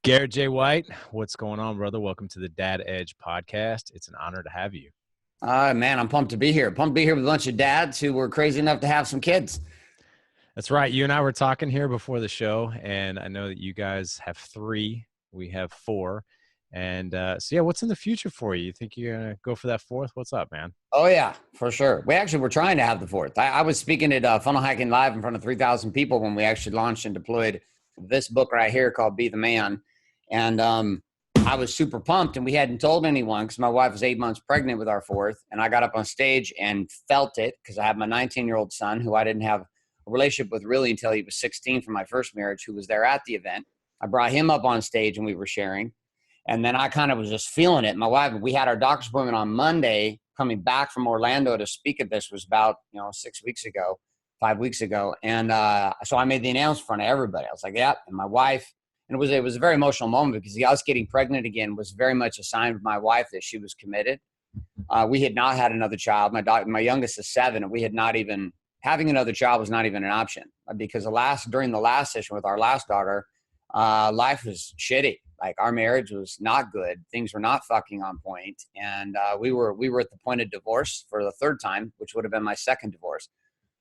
Garrett J. White, what's going on, brother? Welcome to the Dad Edge podcast. It's an honor to have you. Man, I'm pumped to be here. Pumped to be here with a bunch of dads who were crazy enough to have some kids. That's right. You and I were talking here before the show, and I know that you guys have 3. We have 4. And so, yeah, what's in the future for you? You think you're going to go for that 4th? What's up, man? Oh, yeah, for sure. We actually were trying to have the 4th. I was speaking at Funnel Hacking Live in front of 3,000 people when we actually launched and deployed this book right here called Be the Man. And I was super pumped, and we hadn't told anyone because my wife was 8 months pregnant with our 4th. And I got up on stage and felt it because I have my 19-year-old son who I didn't have a relationship with really until he was 16 from my first marriage, who was there at the event. I brought him up on stage and we were sharing. And then I kind of was just feeling it. My wife, we had our doctor's appointment on Monday. Coming back from Orlando to speak at this was about, 5 weeks ago. And so I made the announcement in front of everybody. I was like, yeah. And my wife, and it was a very emotional moment because us getting pregnant again was very much a sign of my wife that she was committed. We had not had another child. My youngest is 7, and we had not even, having another child was not even an option because during the last session with our last daughter, life was shitty. Like our marriage was not good. Things were not fucking on point. And we were at the point of divorce for the 3rd time, which would have been my 2nd divorce.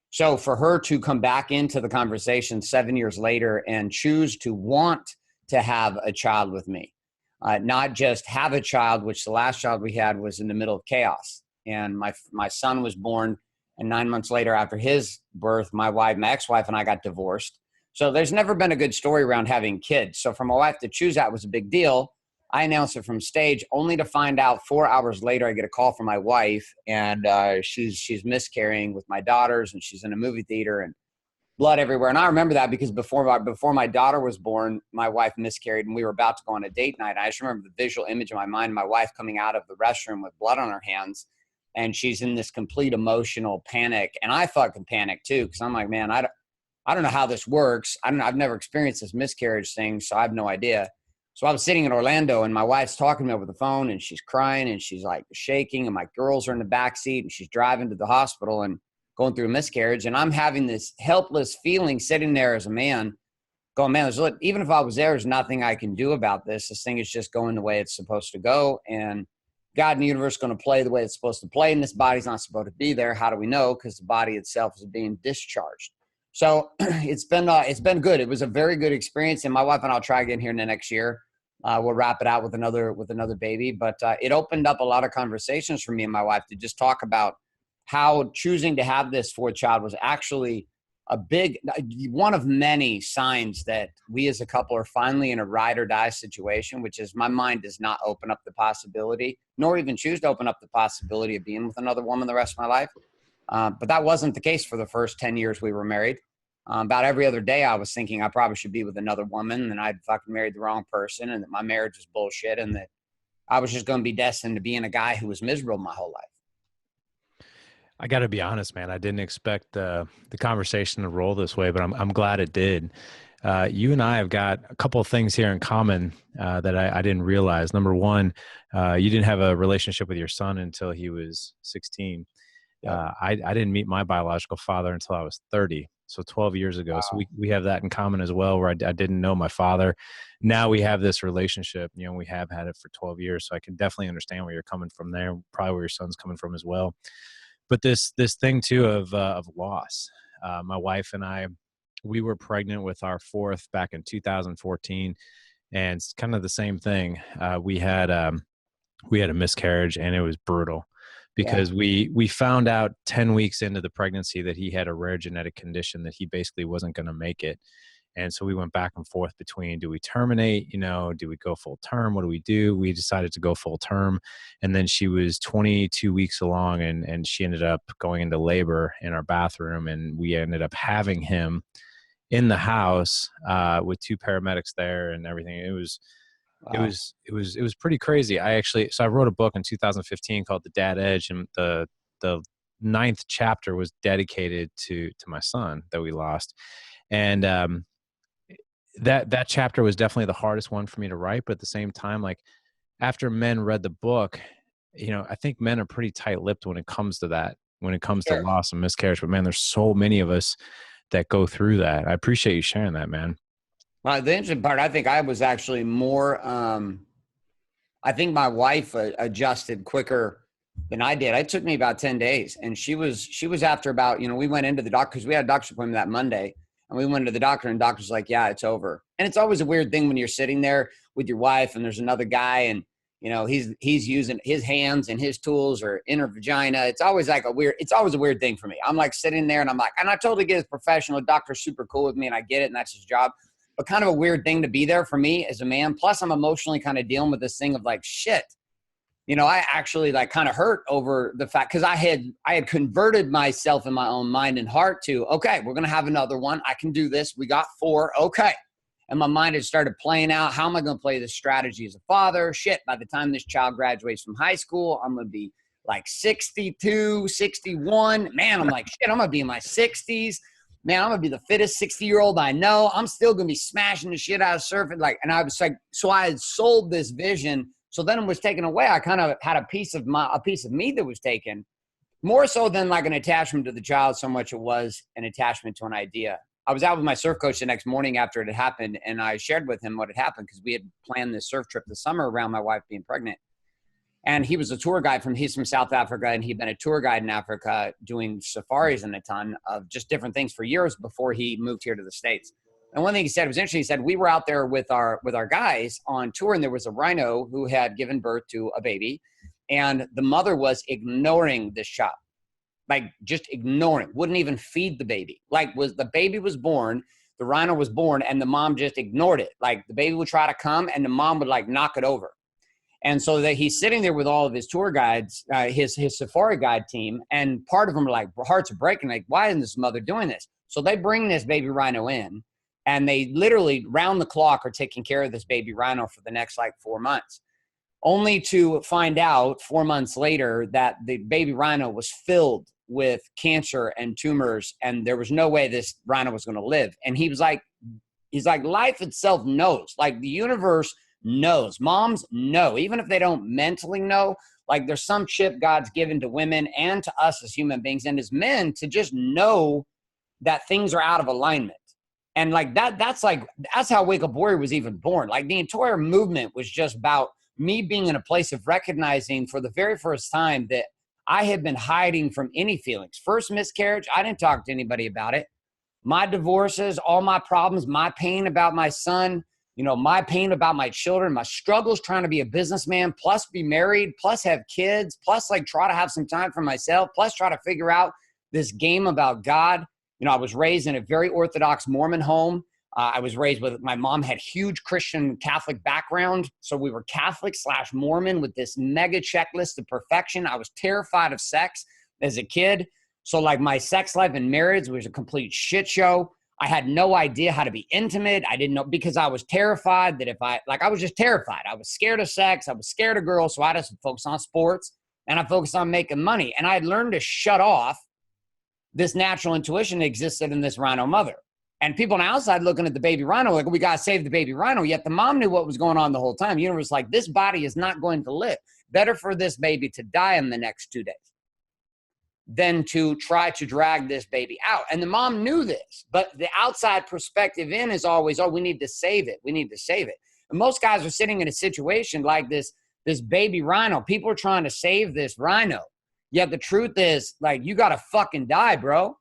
So for her to come back into the conversation 7 years later and choose to want to have a child with me, not just have a child, which the last child we had was in the middle of chaos. And my son was born, and 9 months later after his birth, my ex-wife and I got divorced. So there's never been a good story around having kids. So for my wife to choose that was a big deal. I announced it from stage only to find out 4 hours later, I get a call from my wife, and she's miscarrying with my daughters, and she's in a movie theater and blood everywhere. And I remember that because before my daughter was born, my wife miscarried and we were about to go on a date night. I just remember the visual image in my mind, my wife coming out of the restroom with blood on her hands, and she's in this complete emotional panic. And I fucking panicked too, because I'm like, man, I don't know how this works. I've never experienced this miscarriage thing, so I have no idea. So I was sitting in Orlando, and my wife's talking to me over the phone, and she's crying, and she's like shaking, and my girls are in the back seat, and she's driving to the hospital and going through a miscarriage. And I'm having this helpless feeling sitting there as a man going, man, even if I was there's nothing I can do about this. This thing is just going the way it's supposed to go. And God and the universe is going to play the way it's supposed to play, and this body's not supposed to be there. How do we know? Because the body itself is being discharged. So it's been good. It was a very good experience, and my wife and I'll try again here in the next year. We'll wrap it out with another baby, but it opened up a lot of conversations for me and my wife to just talk about how choosing to have this 4th child was actually one of many signs that we as a couple are finally in a ride or die situation, which is my mind does not open up the possibility, nor even choose to open up the possibility of being with another woman the rest of my life. But that wasn't the case for the first 10 years we were married. About every other day I was thinking I probably should be with another woman, and I'd fucking married the wrong person, and that my marriage was bullshit, and that I was just going to be destined to being a guy who was miserable my whole life. I got to be honest, man. I didn't expect the conversation to roll this way, but I'm glad it did. You and I have got a couple of things here in common that I didn't realize. Number one, you didn't have a relationship with your son until he was 16. I didn't meet my biological father until I was 30. So 12 years ago. Wow. So we have that in common as well, where I didn't know my father. Now we have this relationship, we have had it for 12 years. So I can definitely understand where you're coming from there, probably where your son's coming from as well. But this thing too of loss. My wife and I, we were pregnant with our 4th back in 2014, and it's kind of the same thing. We had a miscarriage, and it was brutal. Because we found out 10 weeks into the pregnancy that he had a rare genetic condition that he basically wasn't going to make it. And so we went back and forth between, do we terminate, do we go full term? What do we do? We decided to go full term. And then she was 22 weeks along, and she ended up going into labor in our bathroom, and we ended up having him in the house with 2 paramedics there and everything. It was pretty crazy. I wrote a book in 2015 called The Dad Edge, and the 9th chapter was dedicated to my son that we lost. And that chapter was definitely the hardest one for me to write. But at the same time, like after men read the book, I think men are pretty tight-lipped when it comes to that, when it comes to loss and miscarriage. But man, there's so many of us that go through that. I appreciate you sharing that, man. Well, the interesting part, I think I was actually more, I think my wife adjusted quicker than I did. It took me about 10 days, and she was after about, we went into the doctor because we had a doctor's appointment that Monday, and we went to the doctor, and the doctor's like, yeah, it's over. And it's always a weird thing when you're sitting there with your wife and there's another guy, and he's using his hands and his tools are in her vagina. It's always a weird thing for me. I'm like sitting there and I'm like, and I totally get it's professional. The doctor's super cool with me and I get it, and that's his job. But kind of a weird thing to be there for me as a man. Plus I'm emotionally kind of dealing with this thing of like, shit, I actually like kind of hurt over the fact, because I had converted myself in my own mind and heart to, okay, we're going to have another one. I can do this. We got 4. Okay. And my mind had started playing out. How am I going to play this strategy as a father? Shit, by the time this child graduates from high school, I'm going to be like 62, 61. Man, I'm like, shit, I'm going to be in my 60s. Man, I'm going to be the fittest 60-year-old I know. I'm still going to be smashing the shit out of surfing. And I was like, so I had sold this vision. So then it was taken away. I kind of had a piece of me that was taken, more so than like an attachment to the child. So much it was an attachment to an idea. I was out with my surf coach the next morning after it had happened, and I shared with him what had happened because we had planned this surf trip this summer around my wife being pregnant. And he was a tour guide he's from South Africa, and he'd been a tour guide in Africa doing safaris and a ton of just different things for years before he moved here to the States. And one thing he said was interesting. He said, we were out there with our guys on tour, and there was a rhino who had given birth to a baby, and the mother was ignoring this child. Like just ignoring, wouldn't even feed the baby. The baby was born, the rhino was born, and the mom just ignored it. Like the baby would try to come and the mom would like knock it over. And so that he's sitting there with all of his tour guides, his safari guide team, and part of them are like, hearts are breaking. Like, why isn't this mother doing this? So they bring this baby rhino in, and they literally round the clock are taking care of this baby rhino for the next like 4 months. Only to find out 4 months later that the baby rhino was filled with cancer and tumors, and there was no way this rhino was going to live. And he's like, life itself knows, like the universe knows, moms know, even if they don't mentally know, like there's some chip God's given to women and to us as human beings and as men to just know that things are out of alignment. And like that's how Wake Up Warrior was even born. Like the entire movement was just about me being in a place of recognizing for the very first time that I had been hiding from any feelings. First miscarriage, I didn't talk to anybody about it. My divorces, all my problems, my pain about my son, my pain about my children, my struggles trying to be a businessman, plus be married, plus have kids, plus like try to have some time for myself, plus try to figure out this game about God. I was raised in a very Orthodox Mormon home. I was raised my mom had huge Christian Catholic background. So we were Catholic/Mormon with this mega checklist of perfection. I was terrified of sex as a kid. So like my sex life and marriage was a complete shit show. I had no idea how to be intimate. I didn't know because I was terrified that I was just terrified. I was scared of sex. I was scared of girls. So I just focused on sports and I focused on making money. And I had learned to shut off this natural intuition that existed in this rhino mother. And people on the outside looking at the baby rhino, like, we got to save the baby rhino. Yet the mom knew what was going on the whole time. The universe was like, this body is not going to live. Better for this baby to die in the next 2 days than to try to drag this baby out. And the mom knew this, but the outside perspective in is always, oh, we need to save it. We need to save it. And most guys are sitting in a situation like this baby rhino. People are trying to save this rhino. Yet the truth is, like, you got to fucking die, bro.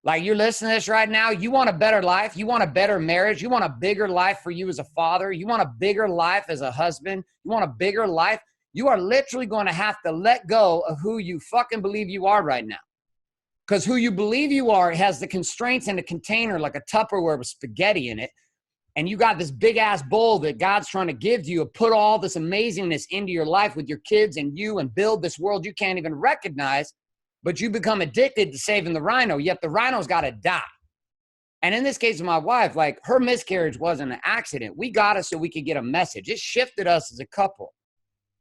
Like, you're listening to this right now. You want a better life. You want a better marriage. You want a bigger life for you as a father. You want a bigger life as a husband. You want a bigger life. You are literally going to have to let go of who you fucking believe you are right now. Because who you believe you are has the constraints in a container like a Tupperware with spaghetti in it. And you got this big ass bowl that God's trying to give to you to put all this amazingness into your life with your kids and you and build this world you can't even recognize. But you become addicted to saving the rhino, yet the rhino's got to die. And in this case of my wife, like, her miscarriage wasn't an accident. We got it so we could get a message. It shifted us as a couple.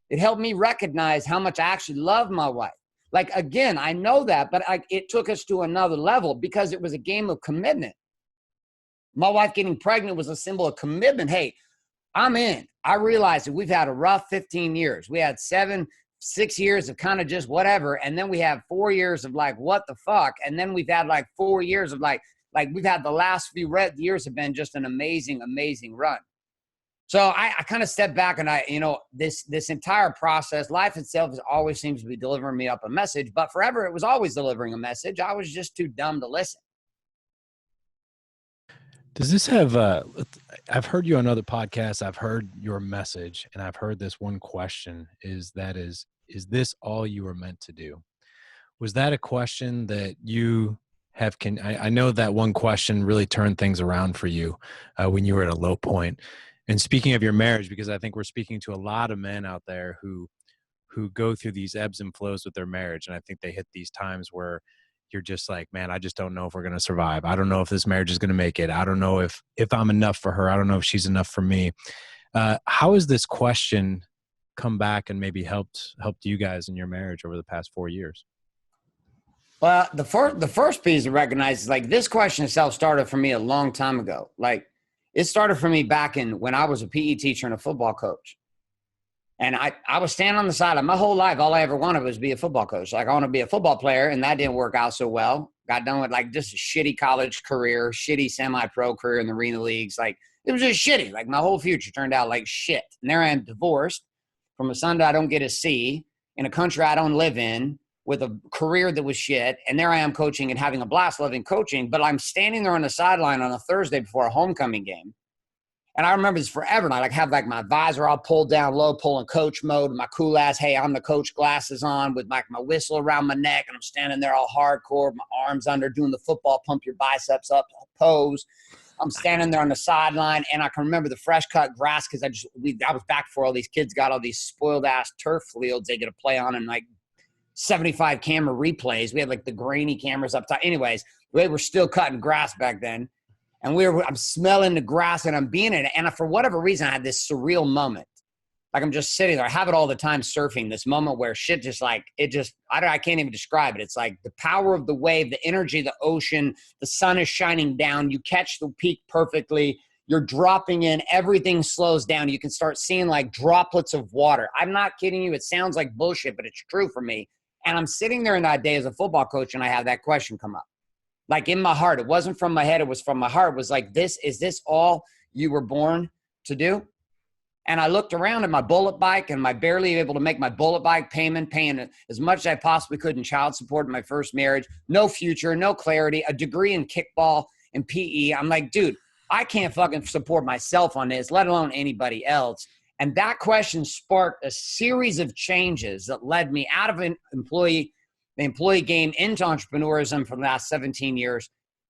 It helped me recognize how much I actually love my wife. Like, again, I know that, but it took us to another level because it was a game of commitment. My wife getting pregnant was a symbol of commitment. Hey, I'm in. I realized that we've had a rough 15 years. We had 6 years of kind of just whatever. And then we have 4 years of like, what the fuck? And then we've had like 4 years of like Like we've had the last few years have been just an amazing, amazing run. So I kind of step back and this entire process, life itself always seems to be delivering me up a message, but forever it was always delivering a message. I was just too dumb to listen. Does this have, I've heard you on other podcasts, I've heard your message, and I've heard this one question is this all you were meant to do? Was that a question that you have, I know that one question really turned things around for you when you were at a low point. And speaking of your marriage, because I think we're speaking to a lot of men out there who go through these ebbs and flows with their marriage. And I think they hit these times where you're just like, man, I just don't know if we're going to survive. I don't know if this marriage is going to make it. I don't know if I'm enough for her. I don't know if she's enough for me. How has this question come back and maybe helped you guys in your marriage over the past 4 years? Well, the first piece to recognize is like this question itself started for me a long time ago. Like it started for me back when I was a PE teacher and a football coach. And I was standing on the sideline my whole life. All I ever wanted was to be a football coach. Like I want to be a football player, and that didn't work out so well. Got done with like just a shitty college career, shitty semi-pro career in the arena leagues. Like it was just shitty. Like my whole future turned out like shit. And there I am divorced from a son that I don't get to see in a country I don't live in with a career that was shit. And there I am coaching and having a blast loving coaching. But I'm standing there on the sideline on a Thursday before a homecoming game. And I remember this forever. And I have my visor all pulled down low, pulling coach mode, my cool ass, hey, I'm the coach glasses on with my whistle around my neck. And I'm standing there all hardcore, my arms under, doing the football, pump your biceps up pose. I'm standing there on the sideline. And I can remember the fresh cut grass because I was back before all these kids got all these spoiled ass turf fields they get to play on and like 75 camera replays. We had like the grainy cameras up top. Anyways, we were still cutting grass back then. And I'm smelling the grass and I'm being in it. And for whatever reason, I had this surreal moment. Like I'm just sitting there. I have it all the time surfing, this moment where shit just like, I can't even describe it. It's like the power of the wave, the energy of the ocean, the sun is shining down. You catch the peak perfectly. You're dropping in. Everything slows down. You can start seeing like droplets of water. I'm not kidding you. It sounds like bullshit, but it's true for me. And I'm sitting there in that day as a football coach and I have that question come up. Like in my heart, it wasn't from my head. It was from my heart. It was like, is this all you were born to do? And I looked around at my bullet bike and I barely able to make my bullet bike payment, paying as much as I possibly could in child support in my first marriage. No future, no clarity, a degree in kickball and PE. I'm like, dude, I can't fucking support myself on this, let alone anybody else. And that question sparked a series of changes that led me out of the employee game into entrepreneurism for the last 17 years.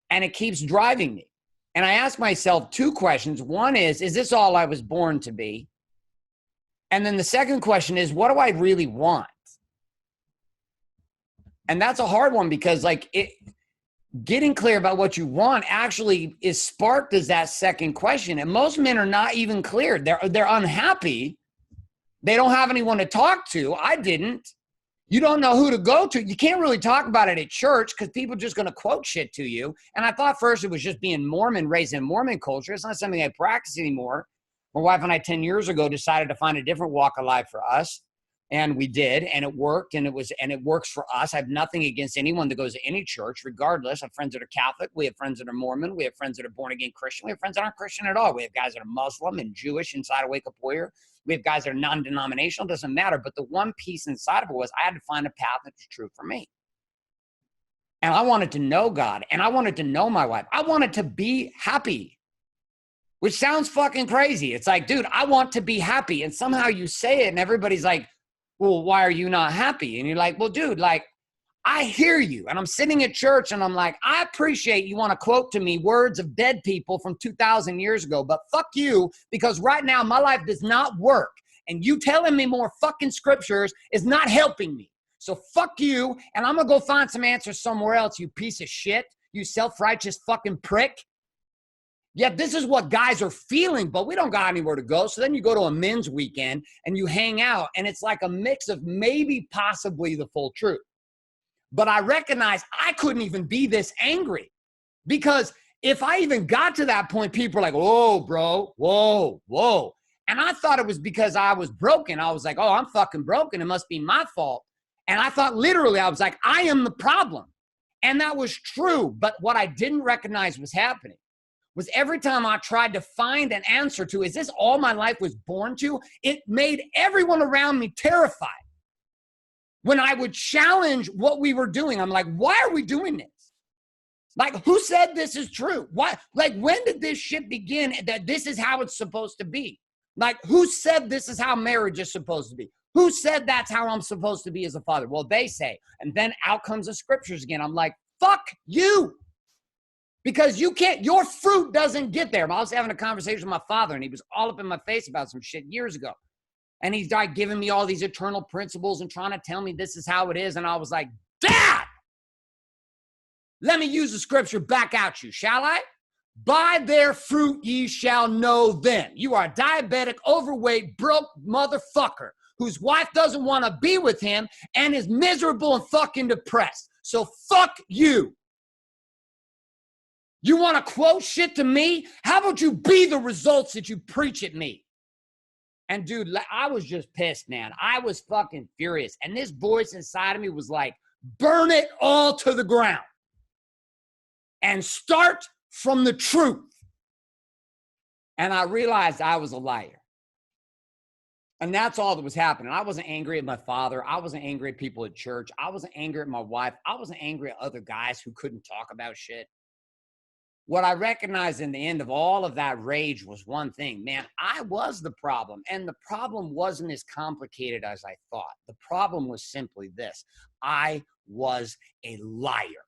And it keeps driving me. And I ask myself two questions. One is this all I was born to be? And then the second question is, what do I really want? And that's a hard one because getting clear about what you want actually is sparked as that second question. And most men are not even clear. They're unhappy. They don't have anyone to talk to. I didn't. You don't know who to go to. You can't really talk about it at church because people are just going to quote shit to you. And I thought first it was just being Mormon, raised in Mormon culture. It's not something I practice anymore. My wife and I 10 years ago decided to find a different walk of life for us. And we did, and it worked, and it works for us. I have nothing against anyone that goes to any church, regardless. I have friends that are Catholic. We have friends that are Mormon. We have friends that are born-again Christian. We have friends that aren't Christian at all. We have guys that are Muslim and Jewish inside of Wake Up Warrior. We have guys that are non-denominational. It doesn't matter. But the one piece inside of it was I had to find a path that's true for me. And I wanted to know God, and I wanted to know my wife. I wanted to be happy, which sounds fucking crazy. It's like, dude, I want to be happy. And somehow you say it, and everybody's like, well, why are you not happy? And you're like, well, dude, like, I hear you. And I'm sitting at church and I'm like, I appreciate you want to quote to me words of dead people from 2,000 years ago, but fuck you, because right now my life does not work. And you telling me more fucking scriptures is not helping me. So fuck you. And I'm going to go find some answers somewhere else, you piece of shit, you self-righteous fucking prick. Yet this is what guys are feeling, but we don't got anywhere to go. So then you go to a men's weekend and you hang out, and it's like a mix of maybe possibly the full truth. But I recognize I couldn't even be this angry, because if I even got to that point, people are like, whoa, bro, whoa, whoa. And I thought it was because I was broken. I was like, oh, I'm fucking broken. It must be my fault. And I thought literally, I was like, I am the problem. And that was true. But what I didn't recognize was happening was every time I tried to find an answer to, is this all my life was born to? It made everyone around me terrified. When I would challenge what we were doing, I'm like, why are we doing this? Like, who said this is true? Why? Like, when did this shit begin that this is how it's supposed to be? Like, who said this is how marriage is supposed to be? Who said that's how I'm supposed to be as a father? Well, they say. And then out comes the scriptures again. I'm like, fuck you. Because you can't, your fruit doesn't get there. I was having a conversation with my father, and he was all up in my face about some shit years ago. And he's like giving me all these eternal principles and trying to tell me this is how it is. And I was like, Dad, let me use the scripture back at you, shall I? By their fruit ye shall know them. You are a diabetic, overweight, broke motherfucker whose wife doesn't want to be with him and is miserable and fucking depressed. So fuck you. You want to quote shit to me? How about you be the results that you preach at me? And dude, I was just pissed, man. I was fucking furious. And this voice inside of me was like, burn it all to the ground and start from the truth. And I realized I was a liar. And that's all that was happening. I wasn't angry at my father. I wasn't angry at people at church. I wasn't angry at my wife. I wasn't angry at other guys who couldn't talk about shit. What I recognized in the end of all of that rage was one thing, man, I was the problem. And the problem wasn't as complicated as I thought. The problem was simply this: I was a liar.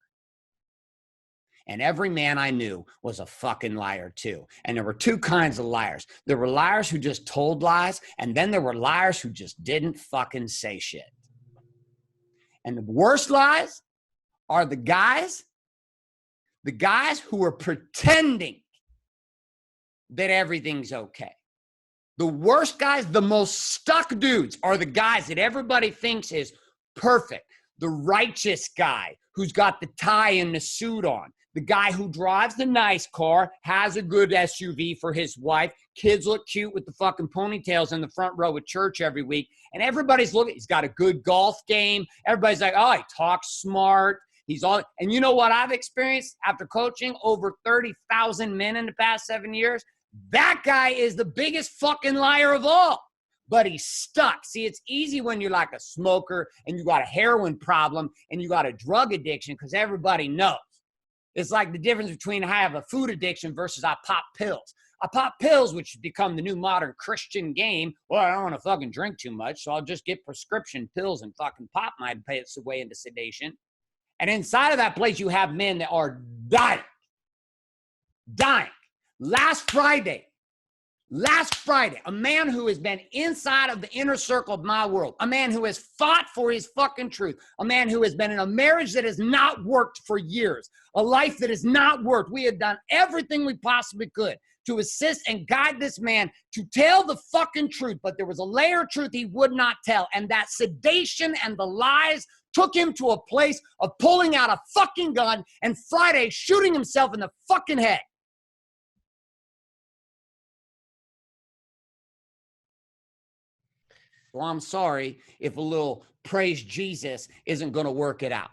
And every man I knew was a fucking liar too. And there were two kinds of liars. There were liars who just told lies, and then there were liars who just didn't fucking say shit. And the worst lies are the guys who are pretending that everything's okay. The worst guys, the most stuck dudes are the guys that everybody thinks is perfect. The righteous guy who's got the tie and the suit on. The guy who drives the nice car, has a good SUV for his wife. Kids look cute with the fucking ponytails in the front row at church every week. And everybody's looking, he's got a good golf game. Everybody's like, oh, he talks smart. He's all, and you know what I've experienced after coaching over 30,000 men in the past 7 years? That guy is the biggest fucking liar of all, but he's stuck. See, it's easy when you're like a smoker and you got a heroin problem and you got a drug addiction because everybody knows. It's like the difference between I have a food addiction versus I pop pills. I pop pills, which has become the new modern Christian game. Well, I don't want to fucking drink too much, so I'll just get prescription pills and fucking pop my way into sedation. And inside of that place, you have men that are dying. Last Friday, a man who has been inside of the inner circle of my world, a man who has fought for his fucking truth, a man who has been in a marriage that has not worked for years, a life that has not worked. We had done everything we possibly could to assist and guide this man to tell the fucking truth, but there was a layer of truth he would not tell, and that sedation and the lies took him to a place of pulling out a fucking gun and Friday shooting himself in the fucking head. Well, I'm sorry if a little praise Jesus isn't going to work it out.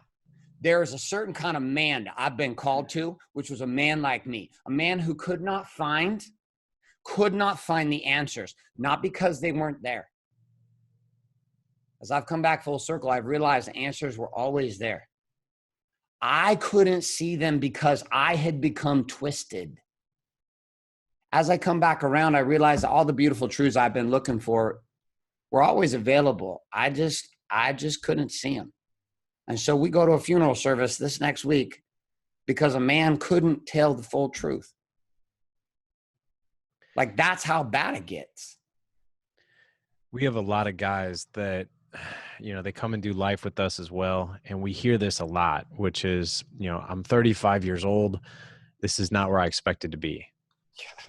There is a certain kind of man that I've been called to, which was a man like me, a man who could not find the answers, not because they weren't there. As I've come back full circle, I've realized the answers were always there. I couldn't see them because I had become twisted. As I come back around, I realized that all the beautiful truths I've been looking for were always available. I just couldn't see them. And so we go to a funeral service this next week because a man couldn't tell the full truth. Like, that's how bad it gets. We have a lot of guys that, you know, they come and do life with us as well. And we hear this a lot, which is, you know, I'm 35 years old. This is not where I expected to be.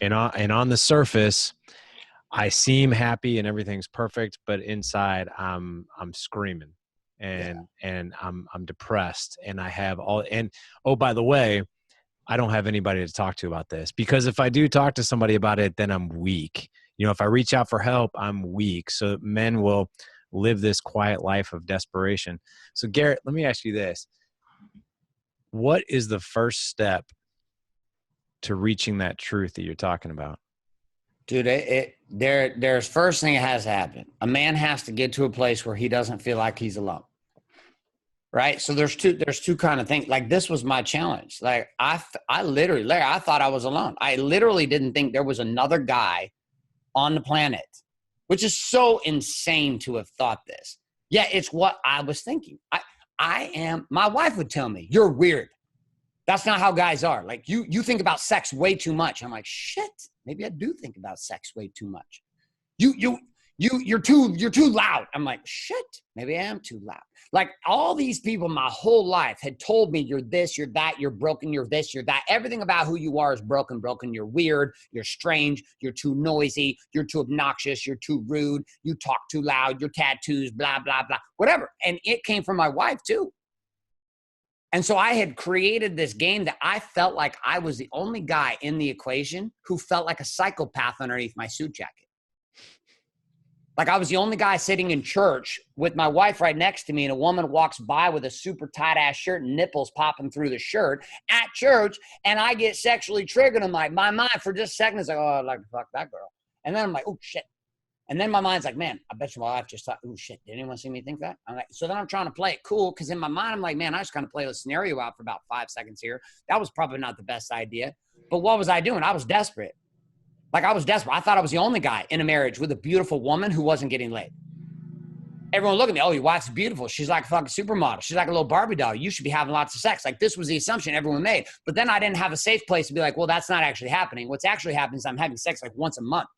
And on the surface, I seem happy and everything's perfect, but inside I'm screaming and I'm depressed, and I have all, and oh, by the way, I don't have anybody to talk to about this, because if I do talk to somebody about it, then I'm weak. You know, if I reach out for help, I'm weak. So men will live this quiet life of desperation. So Garrett, let me ask you this. what is the first step to reaching that truth that you're talking about? Dude, there's first thing that has to happen. A man has to get to a place where he doesn't feel like he's alone. Right. So there's two kind of things. Like, this was my challenge. Like, I literally, Larry, I thought I was alone. I literally didn't think there was another guy on the planet, which is so insane to have thought this. Yeah, it's what I was thinking. My wife would tell me, you're weird. That's not how guys are. Like, you think about sex way too much. I'm like, shit, maybe I do think about sex way too much. You're too loud. I'm like, shit, maybe I am too loud. Like, all these people my whole life had told me, you're this, you're that, you're broken, you're this, you're that. Everything about who you are is broken. You're weird, you're strange, you're too noisy, you're too obnoxious, you're too rude, you talk too loud, your tattoos, blah, blah, blah, whatever. And it came from my wife too. And so I had created this game that I felt like I was the only guy in the equation who felt like a psychopath underneath my suit jacket. Like, I was the only guy sitting in church with my wife right next to me, and a woman walks by with a super tight ass shirt and nipples popping through the shirt at church, and I get sexually triggered. I'm like, my mind for just a second is like, oh, I'd like to fuck that girl. And then I'm like, oh shit. And then my mind's like, man, I bet you my wife just thought, oh shit, did anyone see me think that? I'm like, so then I'm trying to play it cool, because in my mind I'm like, man, I just kind of play the scenario out for about 5 seconds here. That was probably not the best idea. But what was I doing? I was desperate. Like, I was desperate. I thought I was the only guy in a marriage with a beautiful woman who wasn't getting laid. Everyone look at me. Oh, your wife's beautiful. She's like a fucking supermodel. She's like a little Barbie doll. You should be having lots of sex. Like, this was the assumption everyone made. But then I didn't have a safe place to be like, well, that's not actually happening. What's actually happening is I'm having sex like once a month.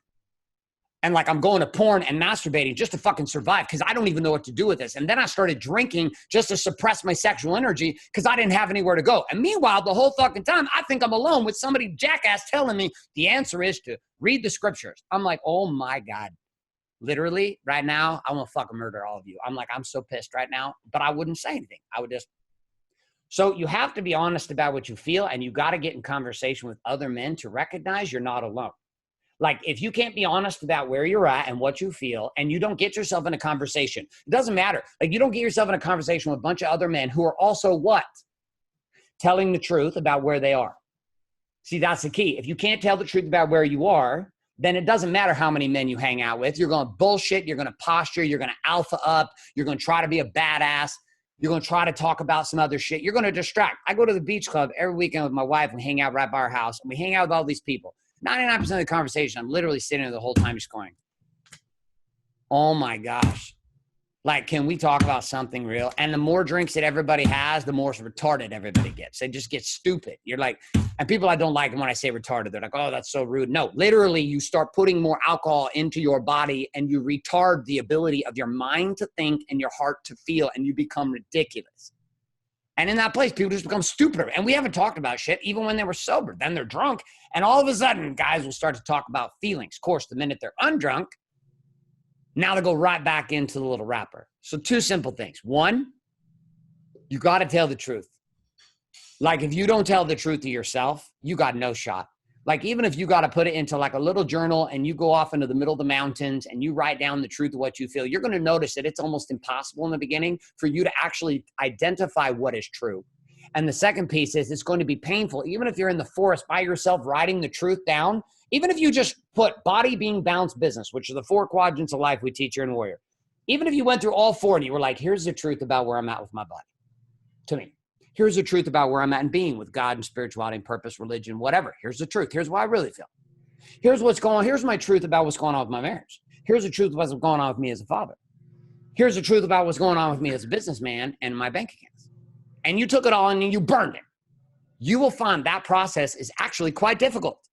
And like, I'm going to porn and masturbating just to fucking survive, because I don't even know what to do with this. And then I started drinking just to suppress my sexual energy, because I didn't have anywhere to go. And meanwhile, the whole fucking time, I think I'm alone with somebody jackass telling me the answer is to read the scriptures. I'm like, oh my God. Literally right now, I want to fucking murder all of you. I'm like, I'm so pissed right now, but I wouldn't say anything. I would just. So you have to be honest about what you feel, and you got to get in conversation with other men to recognize you're not alone. Like, if you can't be honest about where you're at and what you feel, and you don't get yourself in a conversation, it doesn't matter. Like, you don't get yourself in a conversation with a bunch of other men who are also what? Telling the truth about where they are. See, that's the key. If you can't tell the truth about where you are, then it doesn't matter how many men you hang out with. You're going to bullshit. You're going to posture. You're going to alpha up. You're going to try to be a badass. You're going to try to talk about some other shit. You're going to distract. I go to the beach club every weekend with my wife. We hang out right by our house, and we hang out with all these people. 99% of the conversation, I'm literally sitting there the whole time just going, oh my gosh. Like, can we talk about something real? And the more drinks that everybody has, the more retarded everybody gets. They just get stupid. You're like, and people I don't like when I say retarded, they're like, oh, that's so rude. No, literally, you start putting more alcohol into your body, and you retard the ability of your mind to think and your heart to feel, and you become ridiculous. And in that place, people just become stupider. And we haven't talked about shit even when they were sober. Then they're drunk. And all of a sudden, guys will start to talk about feelings. Of course, the minute they're undrunk, now they go right back into the little wrapper. So 2 simple things. 1, you got to tell the truth. Like, if you don't tell the truth to yourself, you got no shot. Like, even if you got to put it into like a little journal and you go off into the middle of the mountains and you write down the truth of what you feel, you're going to notice that it's almost impossible in the beginning for you to actually identify what is true. And the second piece is, it's going to be painful. Even if you're in the forest by yourself writing the truth down, even if you just put body, being, balance, business, which are the 4 quadrants of life we teach here in Warrior. Even if you went through all 4 and you were like, here's the truth about where I'm at with my body. To me. Here's the truth about where I'm at in being with God and spirituality and purpose, religion, whatever. Here's the truth. Here's what I really feel. Here's what's going on. Here's my truth about what's going on with my marriage. Here's the truth about what's going on with me as a father. Here's the truth about what's going on with me as a businessman and my bank accounts. And you took it all and you burned it. You will find that process is actually quite difficult,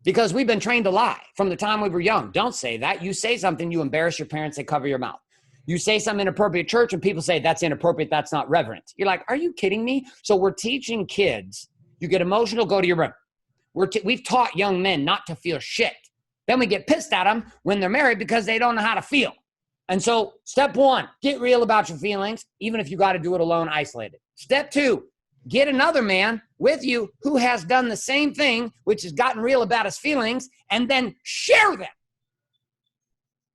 because we've been trained to lie from the time we were young. Don't say that. You say something, you embarrass your parents, they cover your mouth. You say something inappropriate at church and people say that's inappropriate, that's not reverent. You're like, are you kidding me? So we're teaching kids, you get emotional, go to your room. We've taught young men not to feel shit. Then we get pissed at them when they're married because they don't know how to feel. And so step 1, get real about your feelings, even if you got to do it alone, isolated. Step 2, get another man with you who has done the same thing, which has gotten real about his feelings, and then share them.